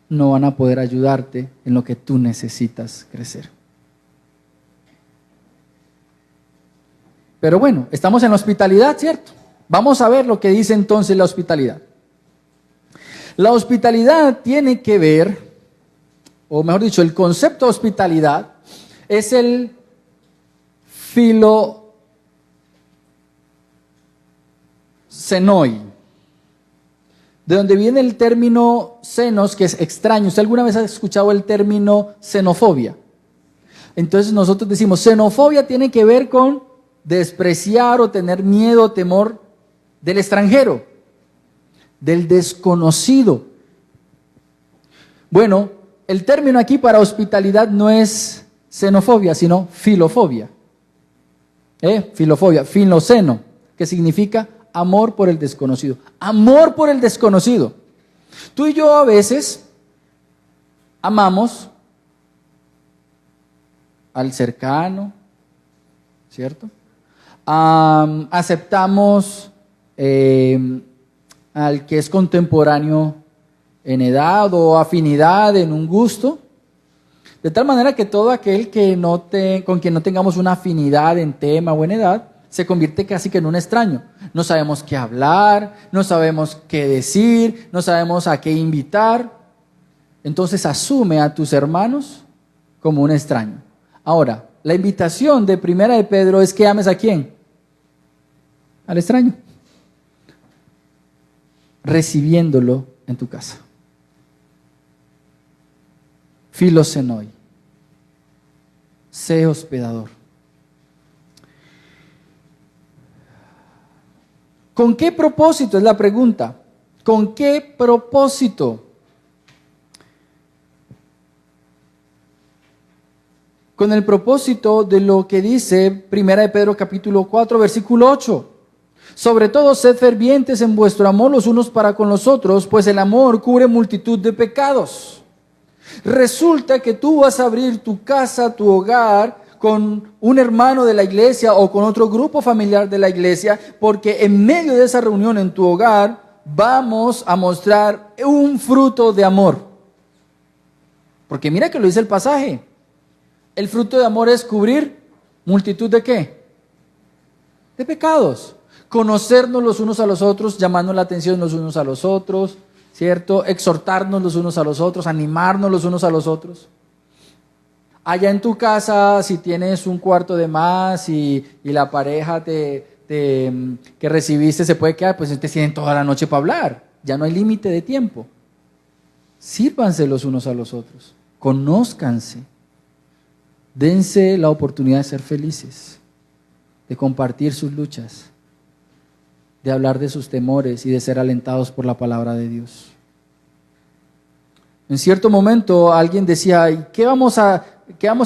No van a poder ayudarte en lo que tú necesitas crecer. Pero bueno, estamos en la hospitalidad, ¿cierto? Vamos a ver lo que dice entonces la hospitalidad. La hospitalidad tiene que ver, o mejor dicho, el concepto de hospitalidad es el filoxenoi, de donde viene el término xenos, que es extraño. ¿Usted alguna vez ha escuchado el término xenofobia? Entonces nosotros decimos, xenofobia tiene que ver con despreciar o tener miedo o temor del extranjero, del desconocido. Bueno, el término aquí para hospitalidad no es xenofobia, sino filofobia. Filofobia, filoceno, que significa amor por el desconocido. Amor por el desconocido. Tú y yo a veces amamos al cercano, ¿cierto? Aceptamos al que es contemporáneo en edad o afinidad en un gusto, de tal manera que todo aquel que con quien no tengamos una afinidad en tema o en edad, se convierte casi que en un extraño. No sabemos qué hablar, no sabemos qué decir, no sabemos a qué invitar. Entonces asume a tus hermanos como un extraño. Ahora, la invitación de Primera de Pedro es que ames ¿a quién? Al extraño. Recibiéndolo en tu casa. Filoxenoi. Sé hospedador. ¿Con qué propósito? Es la pregunta. ¿Con qué propósito? Con el propósito de lo que dice Primera de Pedro capítulo 4, versículo 8. Sobre todo, sed fervientes en vuestro amor los unos para con los otros, pues el amor cubre multitud de pecados. Resulta que tú vas a abrir tu casa, tu hogar, con un hermano de la iglesia o con otro grupo familiar de la iglesia, porque en medio de esa reunión en tu hogar vamos a mostrar un fruto de amor. Porque mira que lo dice el pasaje. El fruto de amor es cubrir multitud de ¿qué? De pecados. Conocernos los unos a los otros, llamando la atención los unos a los otros, ¿cierto? Exhortarnos los unos a los otros, animarnos los unos a los otros. Allá en tu casa, si tienes un cuarto de más y la pareja que recibiste se puede quedar, pues ustedes tienen toda la noche para hablar. Ya no hay límite de tiempo. Sírvanse los unos a los otros. Conózcanse. Dense la oportunidad de ser felices, de compartir sus luchas, de hablar de sus temores y de ser alentados por la palabra de Dios. En cierto momento alguien decía, ¿qué vamos a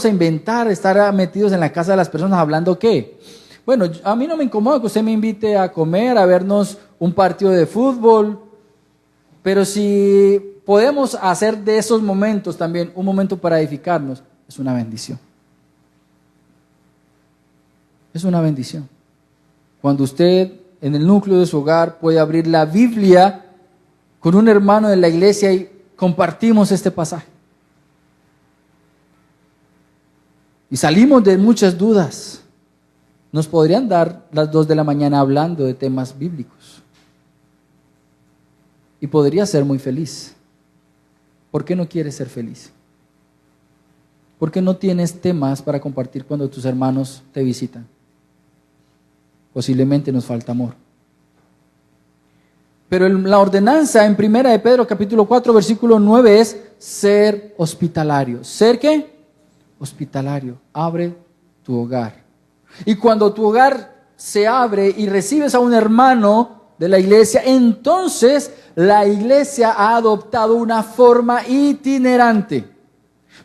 inventar? Estar metidos en la casa de las personas hablando ¿qué? Bueno, a mí no me incomoda que usted me invite a comer, a vernos un partido de fútbol, pero si podemos hacer de esos momentos también un momento para edificarnos, es una bendición. Es una bendición. Cuando usted en el núcleo de su hogar puede abrir la Biblia con un hermano de la iglesia y compartimos este pasaje. Y salimos de muchas dudas. Nos podrían dar las 2 de la mañana hablando de temas bíblicos. Y podría ser muy feliz. ¿Por qué no quieres ser feliz? ¿Por qué no tienes temas para compartir cuando tus hermanos te visitan? Posiblemente nos falta amor. Pero la ordenanza en 1 de Pedro capítulo 4 versículo 9 es ser hospitalario. ¿Ser qué? Hospitalario. Abre tu hogar. Y cuando tu hogar se abre y recibes a un hermano de la iglesia, entonces la iglesia ha adoptado una forma itinerante.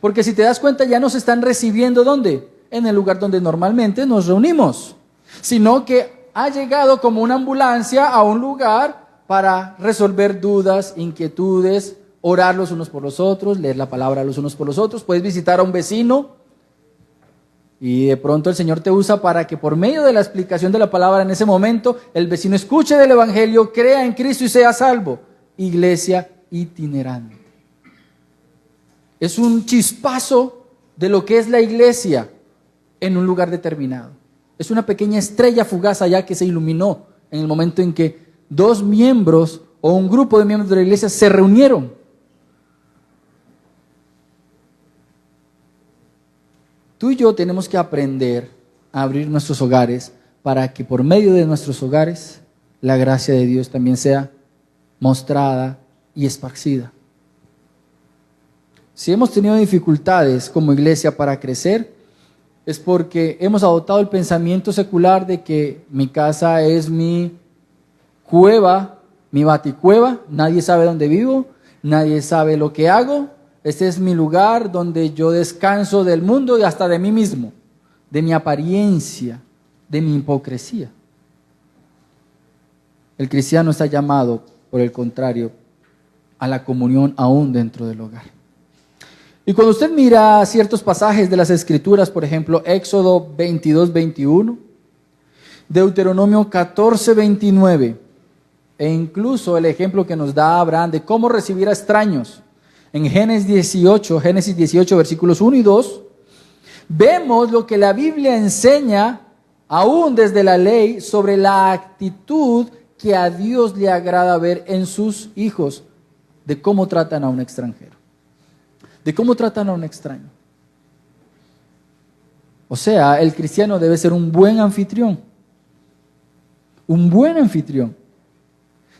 Porque si te das cuenta ya nos están recibiendo ¿dónde? En el lugar donde normalmente nos reunimos. Sino que ha llegado como una ambulancia a un lugar para resolver dudas, inquietudes, orar los unos por los otros, leer la palabra los unos por los otros. Puedes visitar a un vecino y de pronto el Señor te usa para que por medio de la explicación de la palabra en ese momento el vecino escuche del evangelio, crea en Cristo y sea salvo. Iglesia itinerante. Es un chispazo de lo que es la iglesia en un lugar determinado. Es una pequeña estrella fugaz allá que se iluminó en el momento en que 2 miembros o un grupo de miembros de la iglesia se reunieron. Tú y yo tenemos que aprender a abrir nuestros hogares para que por medio de nuestros hogares la gracia de Dios también sea mostrada y esparcida. Si hemos tenido dificultades como iglesia para crecer, es porque hemos adoptado el pensamiento secular de que mi casa es mi cueva, mi baticueva, nadie sabe dónde vivo, nadie sabe lo que hago, este es mi lugar donde yo descanso del mundo y hasta de mí mismo, de mi apariencia, de mi hipocresía. El cristiano está llamado, por el contrario, a la comunión aún dentro del hogar. Y cuando usted mira ciertos pasajes de las Escrituras, por ejemplo, Éxodo 22, 21, Deuteronomio 14, 29, e incluso el ejemplo que nos da Abraham de cómo recibir a extraños, en Génesis 18, versículos 1 y 2, vemos lo que la Biblia enseña, aún desde la ley, sobre la actitud que a Dios le agrada ver en sus hijos, de cómo tratan a un extranjero. De cómo tratan a un extraño. O sea, el cristiano debe ser un buen anfitrión. Un buen anfitrión.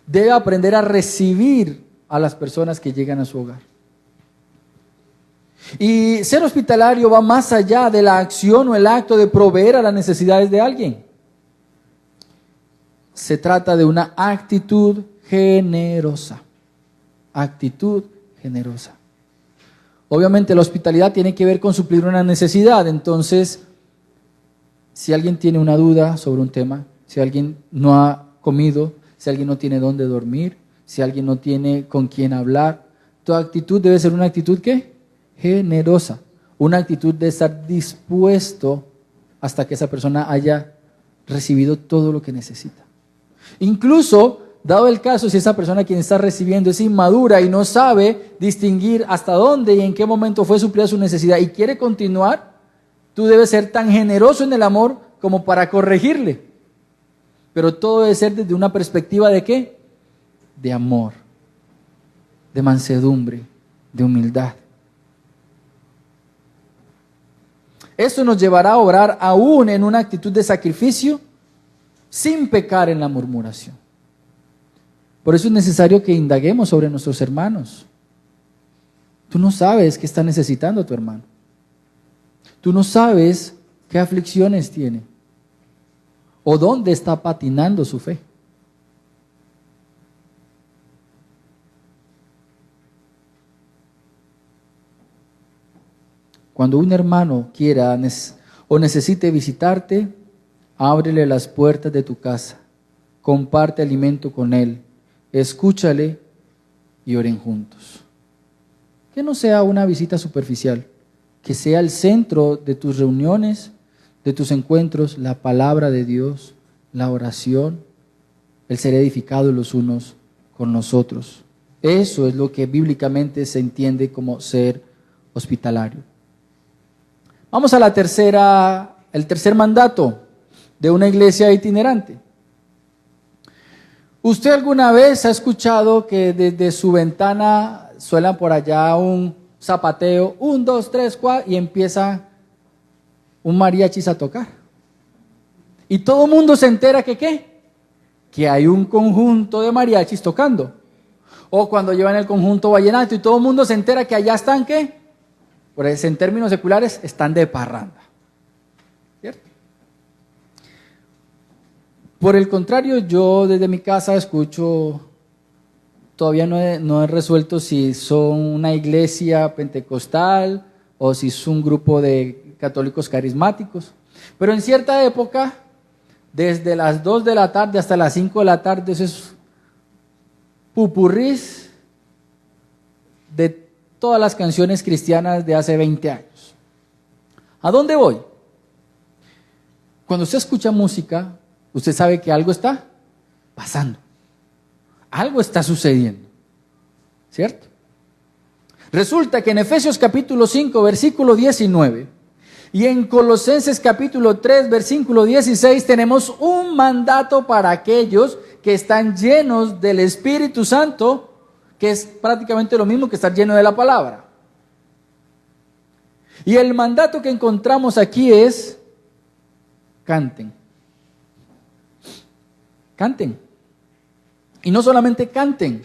Debe aprender a recibir a las personas que llegan a su hogar. Y ser hospitalario va más allá de la acción o el acto de proveer a las necesidades de alguien. Se trata de una actitud generosa. Actitud generosa. Obviamente la hospitalidad tiene que ver con suplir una necesidad. Entonces, si alguien tiene una duda sobre un tema, si alguien no ha comido, si alguien no tiene dónde dormir, si alguien no tiene con quién hablar, tu actitud debe ser una actitud ¿qué? Generosa. Una actitud de estar dispuesto hasta que esa persona haya recibido todo lo que necesita. Incluso dado el caso, si esa persona quien está recibiendo es inmadura y no sabe distinguir hasta dónde y en qué momento fue suplida su necesidad y quiere continuar, tú debes ser tan generoso en el amor como para corregirle. Pero todo debe ser desde una perspectiva ¿de qué? De amor, de mansedumbre, de humildad. Esto nos llevará a obrar aún en una actitud de sacrificio sin pecar en la murmuración. Por eso es necesario que indaguemos sobre nuestros hermanos. Tú no sabes qué está necesitando tu hermano. Tú no sabes qué aflicciones tiene o dónde está patinando su fe. Cuando un hermano quiera o necesite visitarte, ábrele las puertas de tu casa, comparte alimento con él, escúchale y oren juntos. Que no sea una visita superficial, que sea el centro de tus reuniones, de tus encuentros, la palabra de Dios, la oración, el ser edificados los unos con los otros. Eso es lo que bíblicamente se entiende como ser hospitalario. Vamos a el tercer mandato de una iglesia itinerante. ¿Usted alguna vez ha escuchado que desde su ventana suena por allá un zapateo, 1, 2, 3, 4, y empieza un mariachis a tocar? Y todo el mundo se entera que ¿qué? Que hay un conjunto de mariachis tocando. O cuando llevan el conjunto vallenato y todo el mundo se entera que allá están ¿qué? Por eso, en términos seculares, están de parranda. ¿Cierto? Por el contrario, yo desde mi casa escucho, todavía no he resuelto si son una iglesia pentecostal o si es un grupo de católicos carismáticos. Pero en cierta época, desde las 2 de la tarde hasta las 5 de la tarde, eso es pupurrís de todas las canciones cristianas de hace 20 años. ¿A dónde voy? Cuando usted escucha música, usted sabe que algo está pasando. Algo está sucediendo. ¿Cierto? Resulta que en Efesios capítulo 5, versículo 19, y en Colosenses capítulo 3, versículo 16, tenemos un mandato para aquellos que están llenos del Espíritu Santo, que es prácticamente lo mismo que estar lleno de la palabra. Y el mandato que encontramos aquí es: canten. Canten. Y no solamente canten,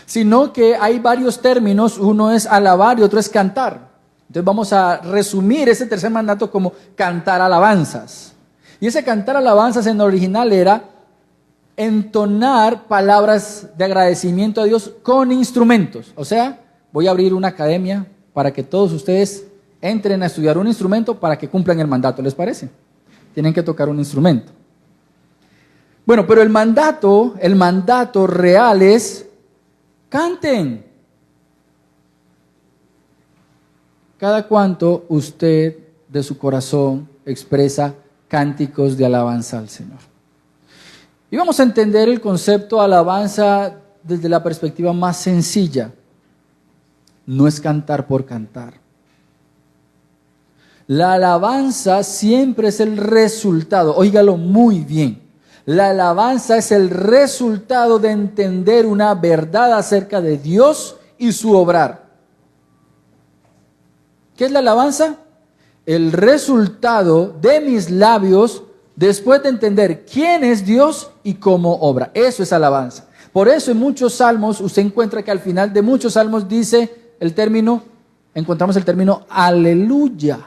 sino que hay varios términos, uno es alabar y otro es cantar. Entonces vamos a resumir ese tercer mandato como cantar alabanzas. Y ese cantar alabanzas en original era entonar palabras de agradecimiento a Dios con instrumentos. O sea, voy a abrir una academia para que todos ustedes entren a estudiar un instrumento para que cumplan el mandato, ¿les parece? Tienen que tocar un instrumento. Bueno, pero el mandato real es: canten. Cada cuanto usted de su corazón expresa cánticos de alabanza al Señor. Y vamos a entender el concepto de alabanza desde la perspectiva más sencilla. No es cantar por cantar. La alabanza siempre es el resultado, óigalo muy bien. La alabanza es el resultado de entender una verdad acerca de Dios y su obrar. ¿Qué es la alabanza? El resultado de mis labios después de entender quién es Dios y cómo obra. Eso es alabanza. Por eso en muchos salmos usted encuentra que al final de muchos salmos encontramos el término aleluya.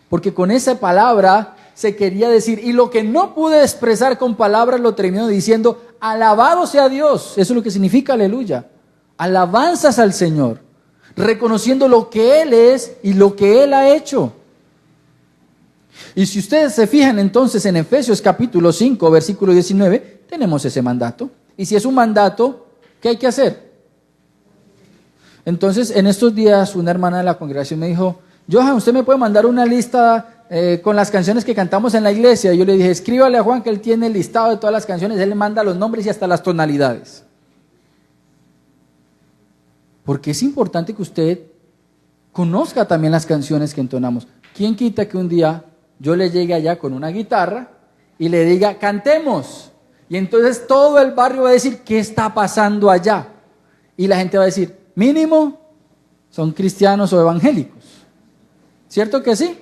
Porque con esa palabra se quería decir, y lo que no pude expresar con palabras lo termino diciendo: alabado sea Dios. Eso es lo que significa aleluya. Alabanzas al Señor, reconociendo lo que Él es y lo que Él ha hecho. Y si ustedes se fijan entonces en Efesios capítulo 5, versículo 19, tenemos ese mandato. Y si es un mandato, ¿qué hay que hacer? Entonces, en estos días una hermana de la congregación me dijo: Johan, ¿usted me puede mandar una lista con las canciones que cantamos en la iglesia. Yo le dije, escríbale a Juan que él tiene el listado de todas las canciones, él le manda los nombres y hasta las tonalidades. Porque es importante que usted conozca también las canciones que entonamos. ¿Quién quita que un día yo le llegue allá con una guitarra y le diga, cantemos? Y entonces todo el barrio va a decir, ¿qué está pasando allá? Y la gente va a decir, mínimo, son cristianos o evangélicos. ¿Cierto que sí?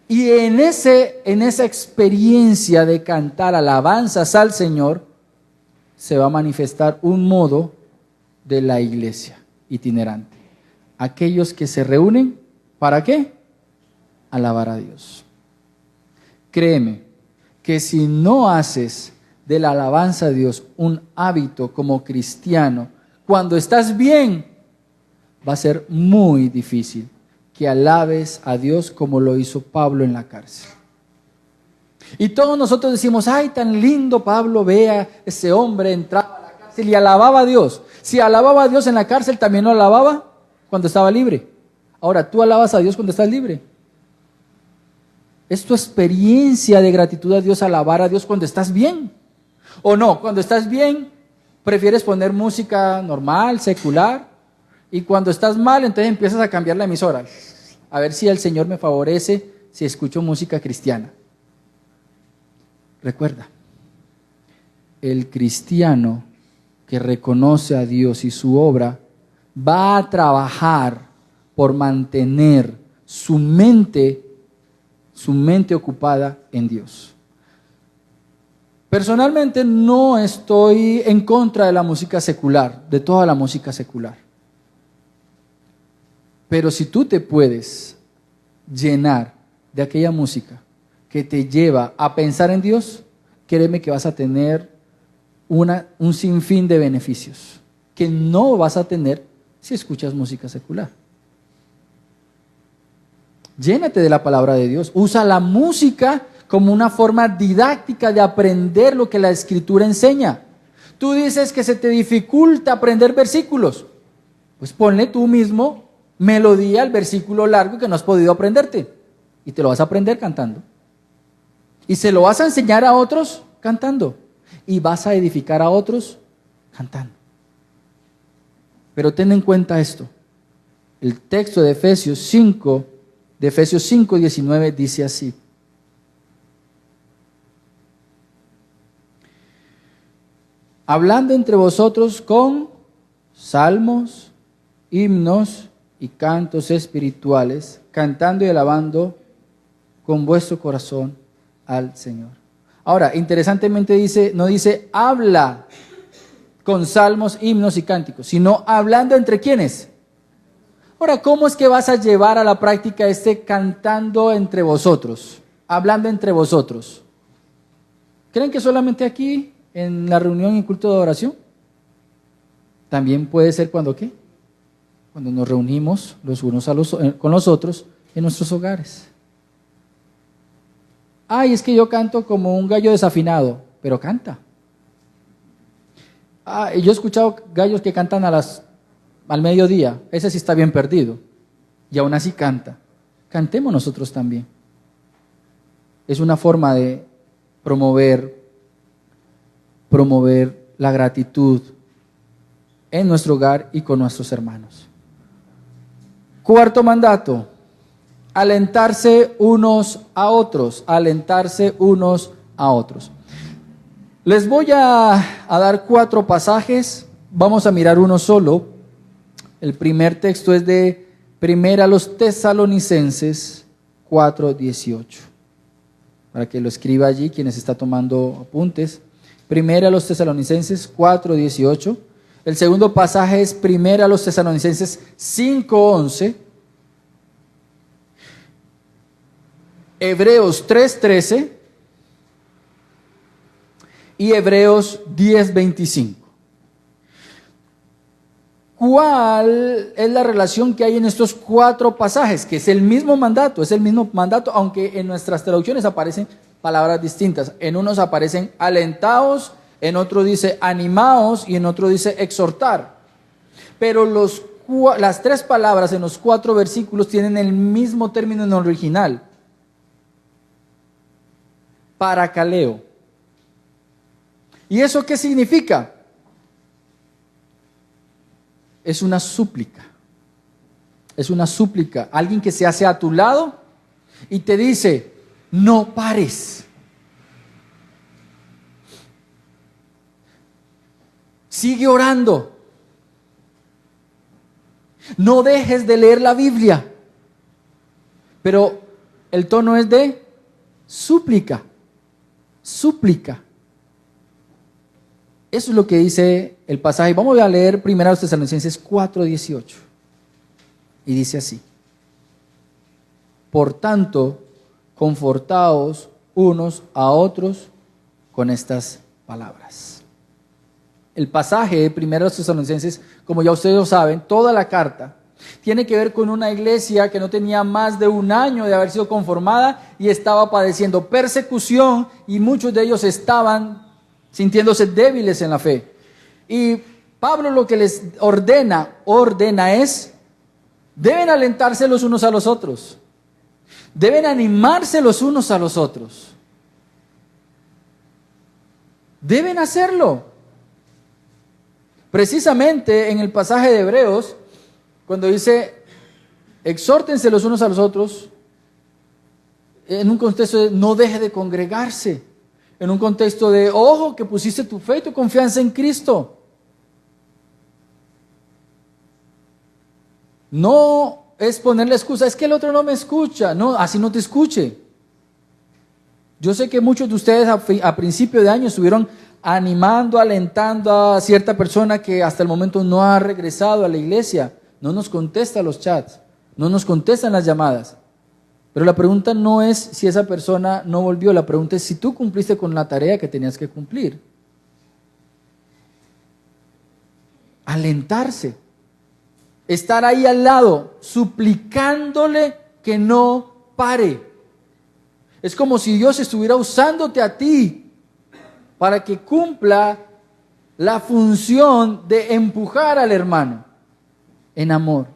Y en esa experiencia de cantar alabanzas al Señor, se va a manifestar un modo de la iglesia itinerante. Aquellos que se reúnen, ¿para qué? Alabar a Dios. Créeme que si no haces de la alabanza a Dios un hábito como cristiano, cuando estás bien, va a ser muy difícil que alabes a Dios como lo hizo Pablo en la cárcel. Y todos nosotros decimos, ay, tan lindo Pablo, vea, ese hombre entraba a la cárcel y alababa a Dios. Si alababa a Dios en la cárcel, también lo alababa cuando estaba libre. Ahora, ¿tú alabas a Dios cuando estás libre? ¿Es tu experiencia de gratitud a Dios alabar a Dios cuando estás bien? ¿O no? Cuando estás bien, prefieres poner música normal, secular, y cuando estás mal, entonces empiezas a cambiar la emisora. A ver si el Señor me favorece si escucho música cristiana. Recuerda, el cristiano que reconoce a Dios y su obra va a trabajar por mantener su mente ocupada en Dios. Personalmente no estoy en contra de la música secular, de toda la música secular. Pero si tú te puedes llenar de aquella música que te lleva a pensar en Dios, créeme que vas a tener un sinfín de beneficios que no vas a tener si escuchas música secular. Llénate de la palabra de Dios. Usa la música como una forma didáctica de aprender lo que la Escritura enseña. Tú dices que se te dificulta aprender versículos. Pues ponle tú mismo melodía al versículo largo que no has podido aprenderte. Y te lo vas a aprender cantando. Y se lo vas a enseñar a otros cantando. Y vas a edificar a otros cantando. Pero ten en cuenta esto. El texto de Efesios 5, 19, dice así. Hablando entre vosotros con salmos, himnos y cantos espirituales, cantando y alabando con vuestro corazón al Señor. Ahora, interesantemente dice, no dice habla con salmos, himnos y cánticos, sino hablando entre quiénes. Ahora, ¿cómo es que vas a llevar a la práctica cantando entre vosotros, hablando entre vosotros? ¿Creen que solamente aquí, en la reunión y culto de adoración? También puede ser cuando ¿qué? Cuando nos reunimos los unos con los otros en nuestros hogares. Ay, es que yo canto como un gallo desafinado, pero canta. Yo he escuchado gallos que cantan al mediodía, ese sí está bien perdido, y aún así canta. Cantemos nosotros también. Es una forma de promover la gratitud en nuestro hogar y con nuestros hermanos. Cuarto mandato, alentarse unos a otros, alentarse unos a otros. Les voy a dar 4 pasajes, vamos a mirar uno solo. El primer texto es de 1 Tesalonicenses 4:18, para que lo escriba allí quienes está tomando apuntes. 1 Tesalonicenses 4:18. El segundo pasaje es 1 Tesalonicenses 5:11. Hebreos 3:13 y Hebreos 10:25. ¿Cuál es la relación que hay en estos 4 pasajes? Que es el mismo mandato, aunque en nuestras traducciones aparecen palabras distintas. En unos aparecen alentaos, en otro dice animaos y en otro dice exhortar. Pero las 3 palabras en los 4 versículos tienen el mismo término en el original. paracaleo. ¿Y eso qué significa? Es una súplica. Es una súplica. Alguien que se hace a tu lado y te dice, no pares. Sigue orando. No dejes de leer la Biblia. Pero el tono es de súplica. Súplica. Eso es lo que dice el pasaje. Vamos a leer 1 Tesalonicenses 4:18. Y dice así: por tanto, confortaos unos a otros con estas palabras. El pasaje de 1 Tesalonicenses, como ya ustedes lo saben, toda la carta tiene que ver con una iglesia que no tenía más de un año de haber sido conformada y estaba padeciendo persecución, y muchos de ellos estaban sintiéndose débiles en la fe. Y Pablo lo que les ordena es, deben alentarse los unos a los otros, deben animarse los unos a los otros, deben hacerlo. Precisamente en el pasaje de Hebreos, cuando dice, exhórtense los unos a los otros, en un contexto de no deje de congregarse, en un contexto de, ojo, que pusiste tu fe y tu confianza en Cristo. No es ponerle excusa, es que el otro no me escucha. No, así no te escuche. Yo sé que muchos de ustedes a principio de año estuvieron animando, alentando a cierta persona que hasta el momento no ha regresado a la iglesia. No nos contesta los chats, no nos contestan las llamadas. Pero la pregunta no es si esa persona no volvió, la pregunta es si tú cumpliste con la tarea que tenías que cumplir. Alentarse. Estar ahí al lado, suplicándole que no pare. Es como si Dios estuviera usándote a ti para que cumpla la función de empujar al hermano en amor.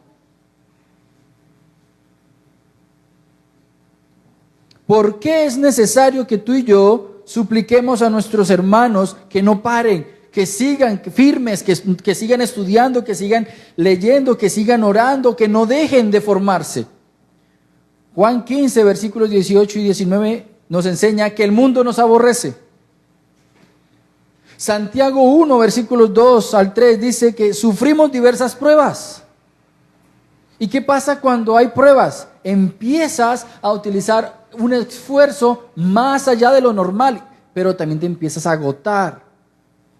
¿Por qué es necesario que tú y yo supliquemos a nuestros hermanos que no paren, que sigan firmes, que sigan estudiando, que sigan leyendo, que sigan orando, que no dejen de formarse? Juan 15, versículos 18 y 19 nos enseña que el mundo nos aborrece. Santiago 1, versículos 2 al 3 dice que sufrimos diversas pruebas. ¿Y qué pasa cuando hay pruebas? Empiezas a utilizar un esfuerzo más allá de lo normal, pero también te empiezas a agotar.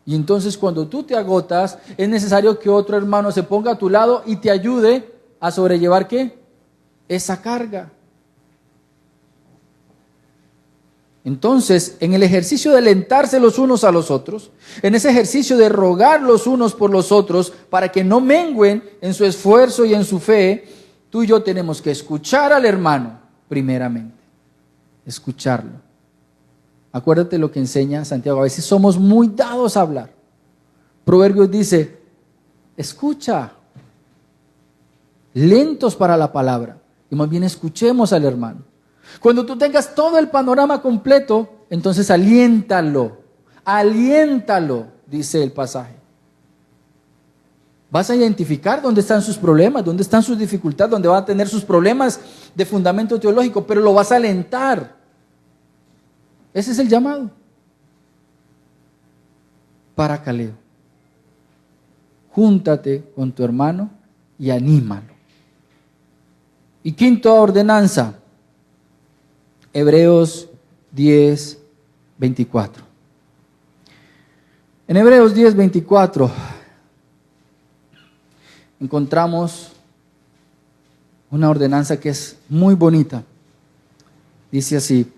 Y entonces cuando tú te agotas, es necesario que otro hermano se ponga a tu lado y te ayude a sobrellevar ¿qué? Esa carga. Entonces, en el ejercicio de alentarse los unos a los otros, en ese ejercicio de rogar los unos por los otros para que no mengüen en su esfuerzo y en su fe, tú y yo tenemos que escuchar al hermano primeramente. Escucharlo. Acuérdate lo que enseña Santiago. A veces somos muy dados a hablar. Proverbios dice, escucha, lentos para la palabra, y más bien escuchemos al hermano. Cuando tú tengas todo el panorama completo, entonces aliéntalo, dice el pasaje. Vas a identificar dónde están sus problemas, dónde están sus dificultades, dónde va a tener sus problemas de fundamento teológico, pero lo vas a alentar. Ese es el llamado. Paracaleo. Júntate con tu hermano y anímalo. Y quinta ordenanza, Hebreos 10, 24. En Hebreos 10, 24 encontramos una ordenanza que es muy bonita. Dice así: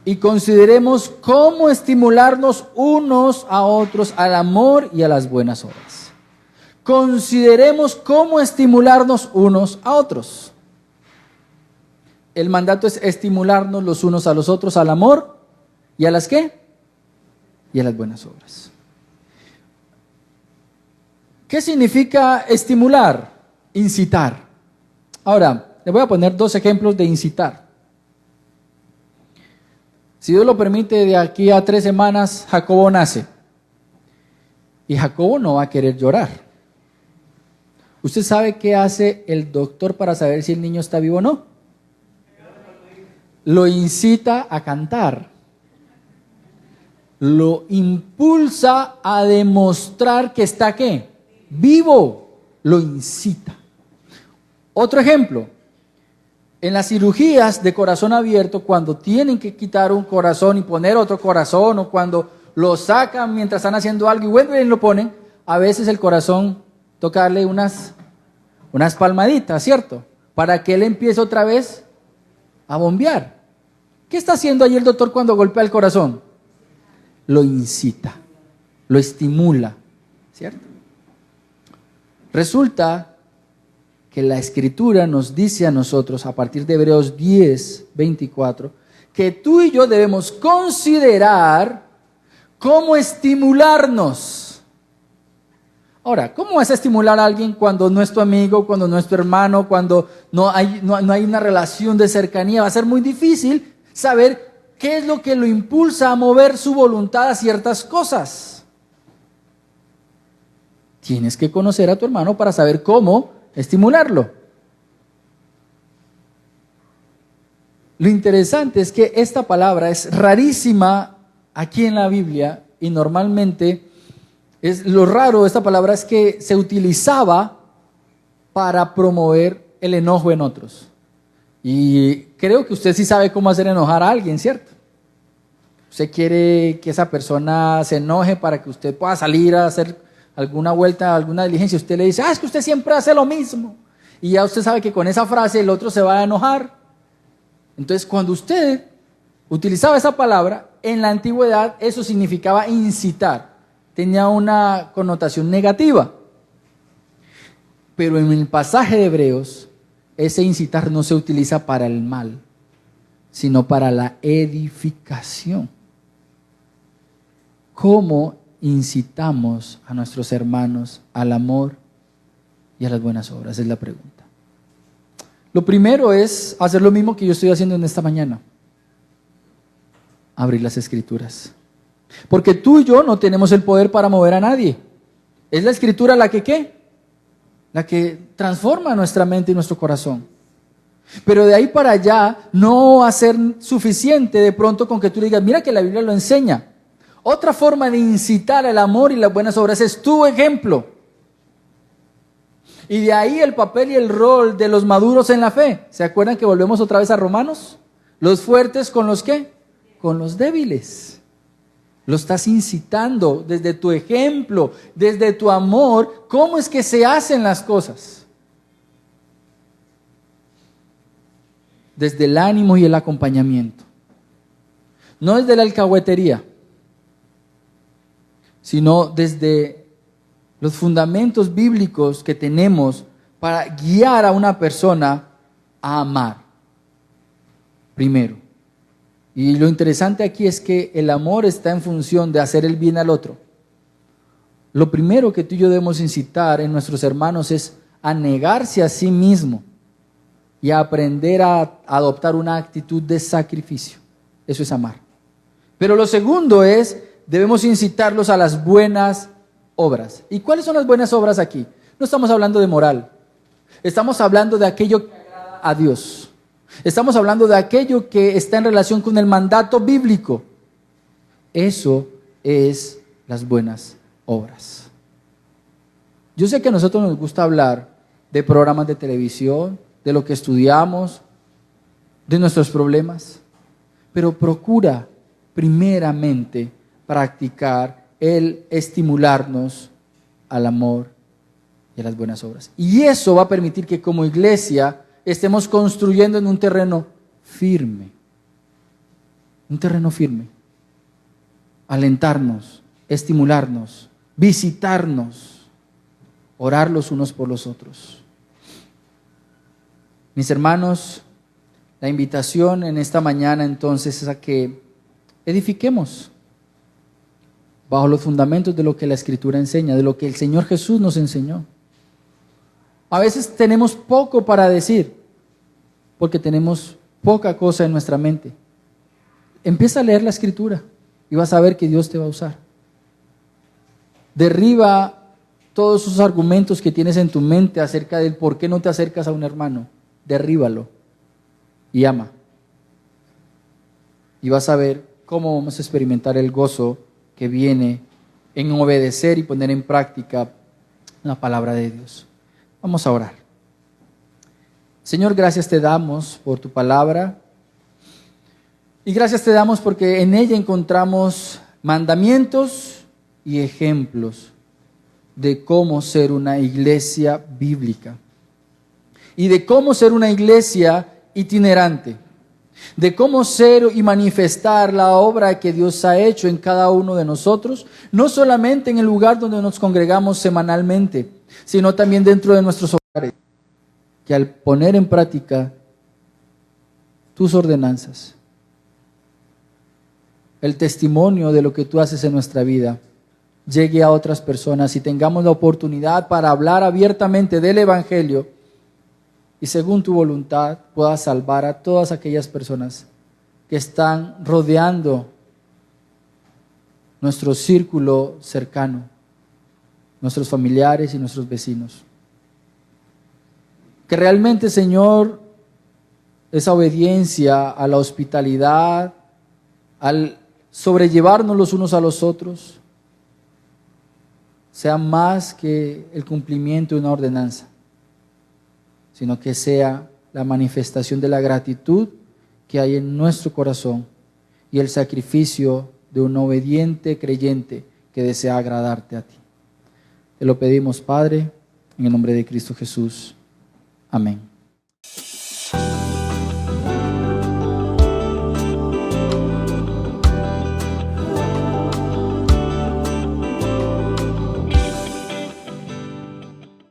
y consideremos cómo estimularnos unos a otros al amor y a las buenas obras. Consideremos cómo estimularnos unos a otros. El mandato es estimularnos los unos a los otros al amor y a las ¿qué? Y a las buenas obras. ¿Qué significa estimular? Incitar. Ahora, le voy a poner dos ejemplos de incitar. Si Dios lo permite, de aquí a 3 semanas, Jacobo nace. Y Jacobo no va a querer llorar. ¿Usted sabe qué hace el doctor para saber si el niño está vivo o no? Lo incita a cantar. Lo impulsa a demostrar que está ¿qué? Vivo. Lo incita. Otro ejemplo. En las cirugías de corazón abierto, cuando tienen que quitar un corazón y poner otro corazón, o cuando lo sacan mientras están haciendo algo y vuelven y lo ponen, a veces el corazón toca darle unas palmaditas, ¿cierto? Para que él empiece otra vez a bombear. ¿Qué está haciendo ahí el doctor cuando golpea el corazón? Lo incita, lo estimula, ¿cierto? Resulta que la Escritura nos dice a nosotros, a partir de Hebreos 10, 24, que tú y yo debemos considerar cómo estimularnos. Ahora, ¿cómo vas a estimular a alguien cuando no es tu amigo, cuando no es tu hermano, cuando no hay una relación de cercanía? Va a ser muy difícil saber qué es lo que lo impulsa a mover su voluntad a ciertas cosas. Tienes que conocer a tu hermano para saber cómo estimularlo. Lo interesante es que esta palabra es rarísima aquí en la Biblia y normalmente lo raro de esta palabra es que se utilizaba para promover el enojo en otros. Y creo que usted sí sabe cómo hacer enojar a alguien, ¿cierto? Usted quiere que esa persona se enoje para que usted pueda salir a hacer alguna vuelta, alguna diligencia. Usted le dice, es que usted siempre hace lo mismo. Y ya usted sabe que con esa frase el otro se va a enojar. Entonces, cuando usted utilizaba esa palabra, en la antigüedad eso significaba incitar. Tenía una connotación negativa. Pero en el pasaje de Hebreos, ese incitar no se utiliza para el mal, sino para la edificación. ¿Cómo incitamos a nuestros hermanos al amor y a las buenas obras? Es la pregunta. Lo primero es hacer lo mismo que yo estoy haciendo en esta mañana. Abrir las Escrituras. Porque tú y yo no tenemos el poder para mover a nadie. Es la Escritura la que ¿qué? La que transforma nuestra mente y nuestro corazón. Pero de ahí para allá no va a ser suficiente de pronto con que tú digas, mira que la Biblia lo enseña. Otra forma de incitar el amor y las buenas obras es tu ejemplo. Y de ahí el papel y el rol de los maduros en la fe. ¿Se acuerdan que volvemos otra vez a Romanos? Los fuertes con los ¿qué? Con los débiles. Lo estás incitando desde tu ejemplo, desde tu amor. ¿Cómo es que se hacen las cosas? Desde el ánimo y el acompañamiento. No desde la alcahuetería, sino desde los fundamentos bíblicos que tenemos para guiar a una persona a amar. Primero. Y lo interesante aquí es que el amor está en función de hacer el bien al otro. Lo primero que tú y yo debemos incitar en nuestros hermanos es a negarse a sí mismo y a aprender a adoptar una actitud de sacrificio. Eso es amar. Pero lo segundo es, debemos incitarlos a las buenas obras. ¿Y cuáles son las buenas obras aquí? No estamos hablando de moral. Estamos hablando de aquello que agrada a Dios. Estamos hablando de aquello que está en relación con el mandato bíblico. Eso es las buenas obras. Yo sé que a nosotros nos gusta hablar de programas de televisión, de lo que estudiamos, de nuestros problemas, pero procura primeramente practicar el estimularnos al amor y a las buenas obras. Y eso va a permitir que como iglesia estemos construyendo en un terreno firme. Un terreno firme. Alentarnos, estimularnos, visitarnos, orar los unos por los otros. Mis hermanos, la invitación en esta mañana entonces es a que edifiquemos bajo los fundamentos de lo que la Escritura enseña, de lo que el Señor Jesús nos enseñó. A veces tenemos poco para decir, porque tenemos poca cosa en nuestra mente. empieza a leer la Escritura y vas a ver que Dios te va a usar. Derriba todos esos argumentos que tienes en tu mente acerca del por qué no te acercas a un hermano. Derríbalo y ama. Y vas a ver cómo vamos a experimentar el gozo que viene en obedecer y poner en práctica la palabra de Dios. Vamos a orar. Señor, gracias te damos por tu palabra. Y gracias te damos porque en ella encontramos mandamientos y ejemplos de cómo ser una iglesia bíblica. Y de cómo ser una iglesia itinerante. De cómo ser y manifestar la obra que Dios ha hecho en cada uno de nosotros, no solamente en el lugar donde nos congregamos semanalmente, sino también dentro de nuestros hogares, que al poner en práctica tus ordenanzas, el testimonio de lo que tú haces en nuestra vida, llegue a otras personas y tengamos la oportunidad para hablar abiertamente del Evangelio y según tu voluntad puedas salvar a todas aquellas personas que están rodeando nuestro círculo cercano, nuestros familiares y nuestros vecinos. Que realmente, Señor, esa obediencia a la hospitalidad, al sobrellevarnos los unos a los otros, sea más que el cumplimiento de una ordenanza, sino que sea la manifestación de la gratitud que hay en nuestro corazón y el sacrificio de un obediente creyente que desea agradarte a ti. Te lo pedimos, Padre, en el nombre de Cristo Jesús. Amén.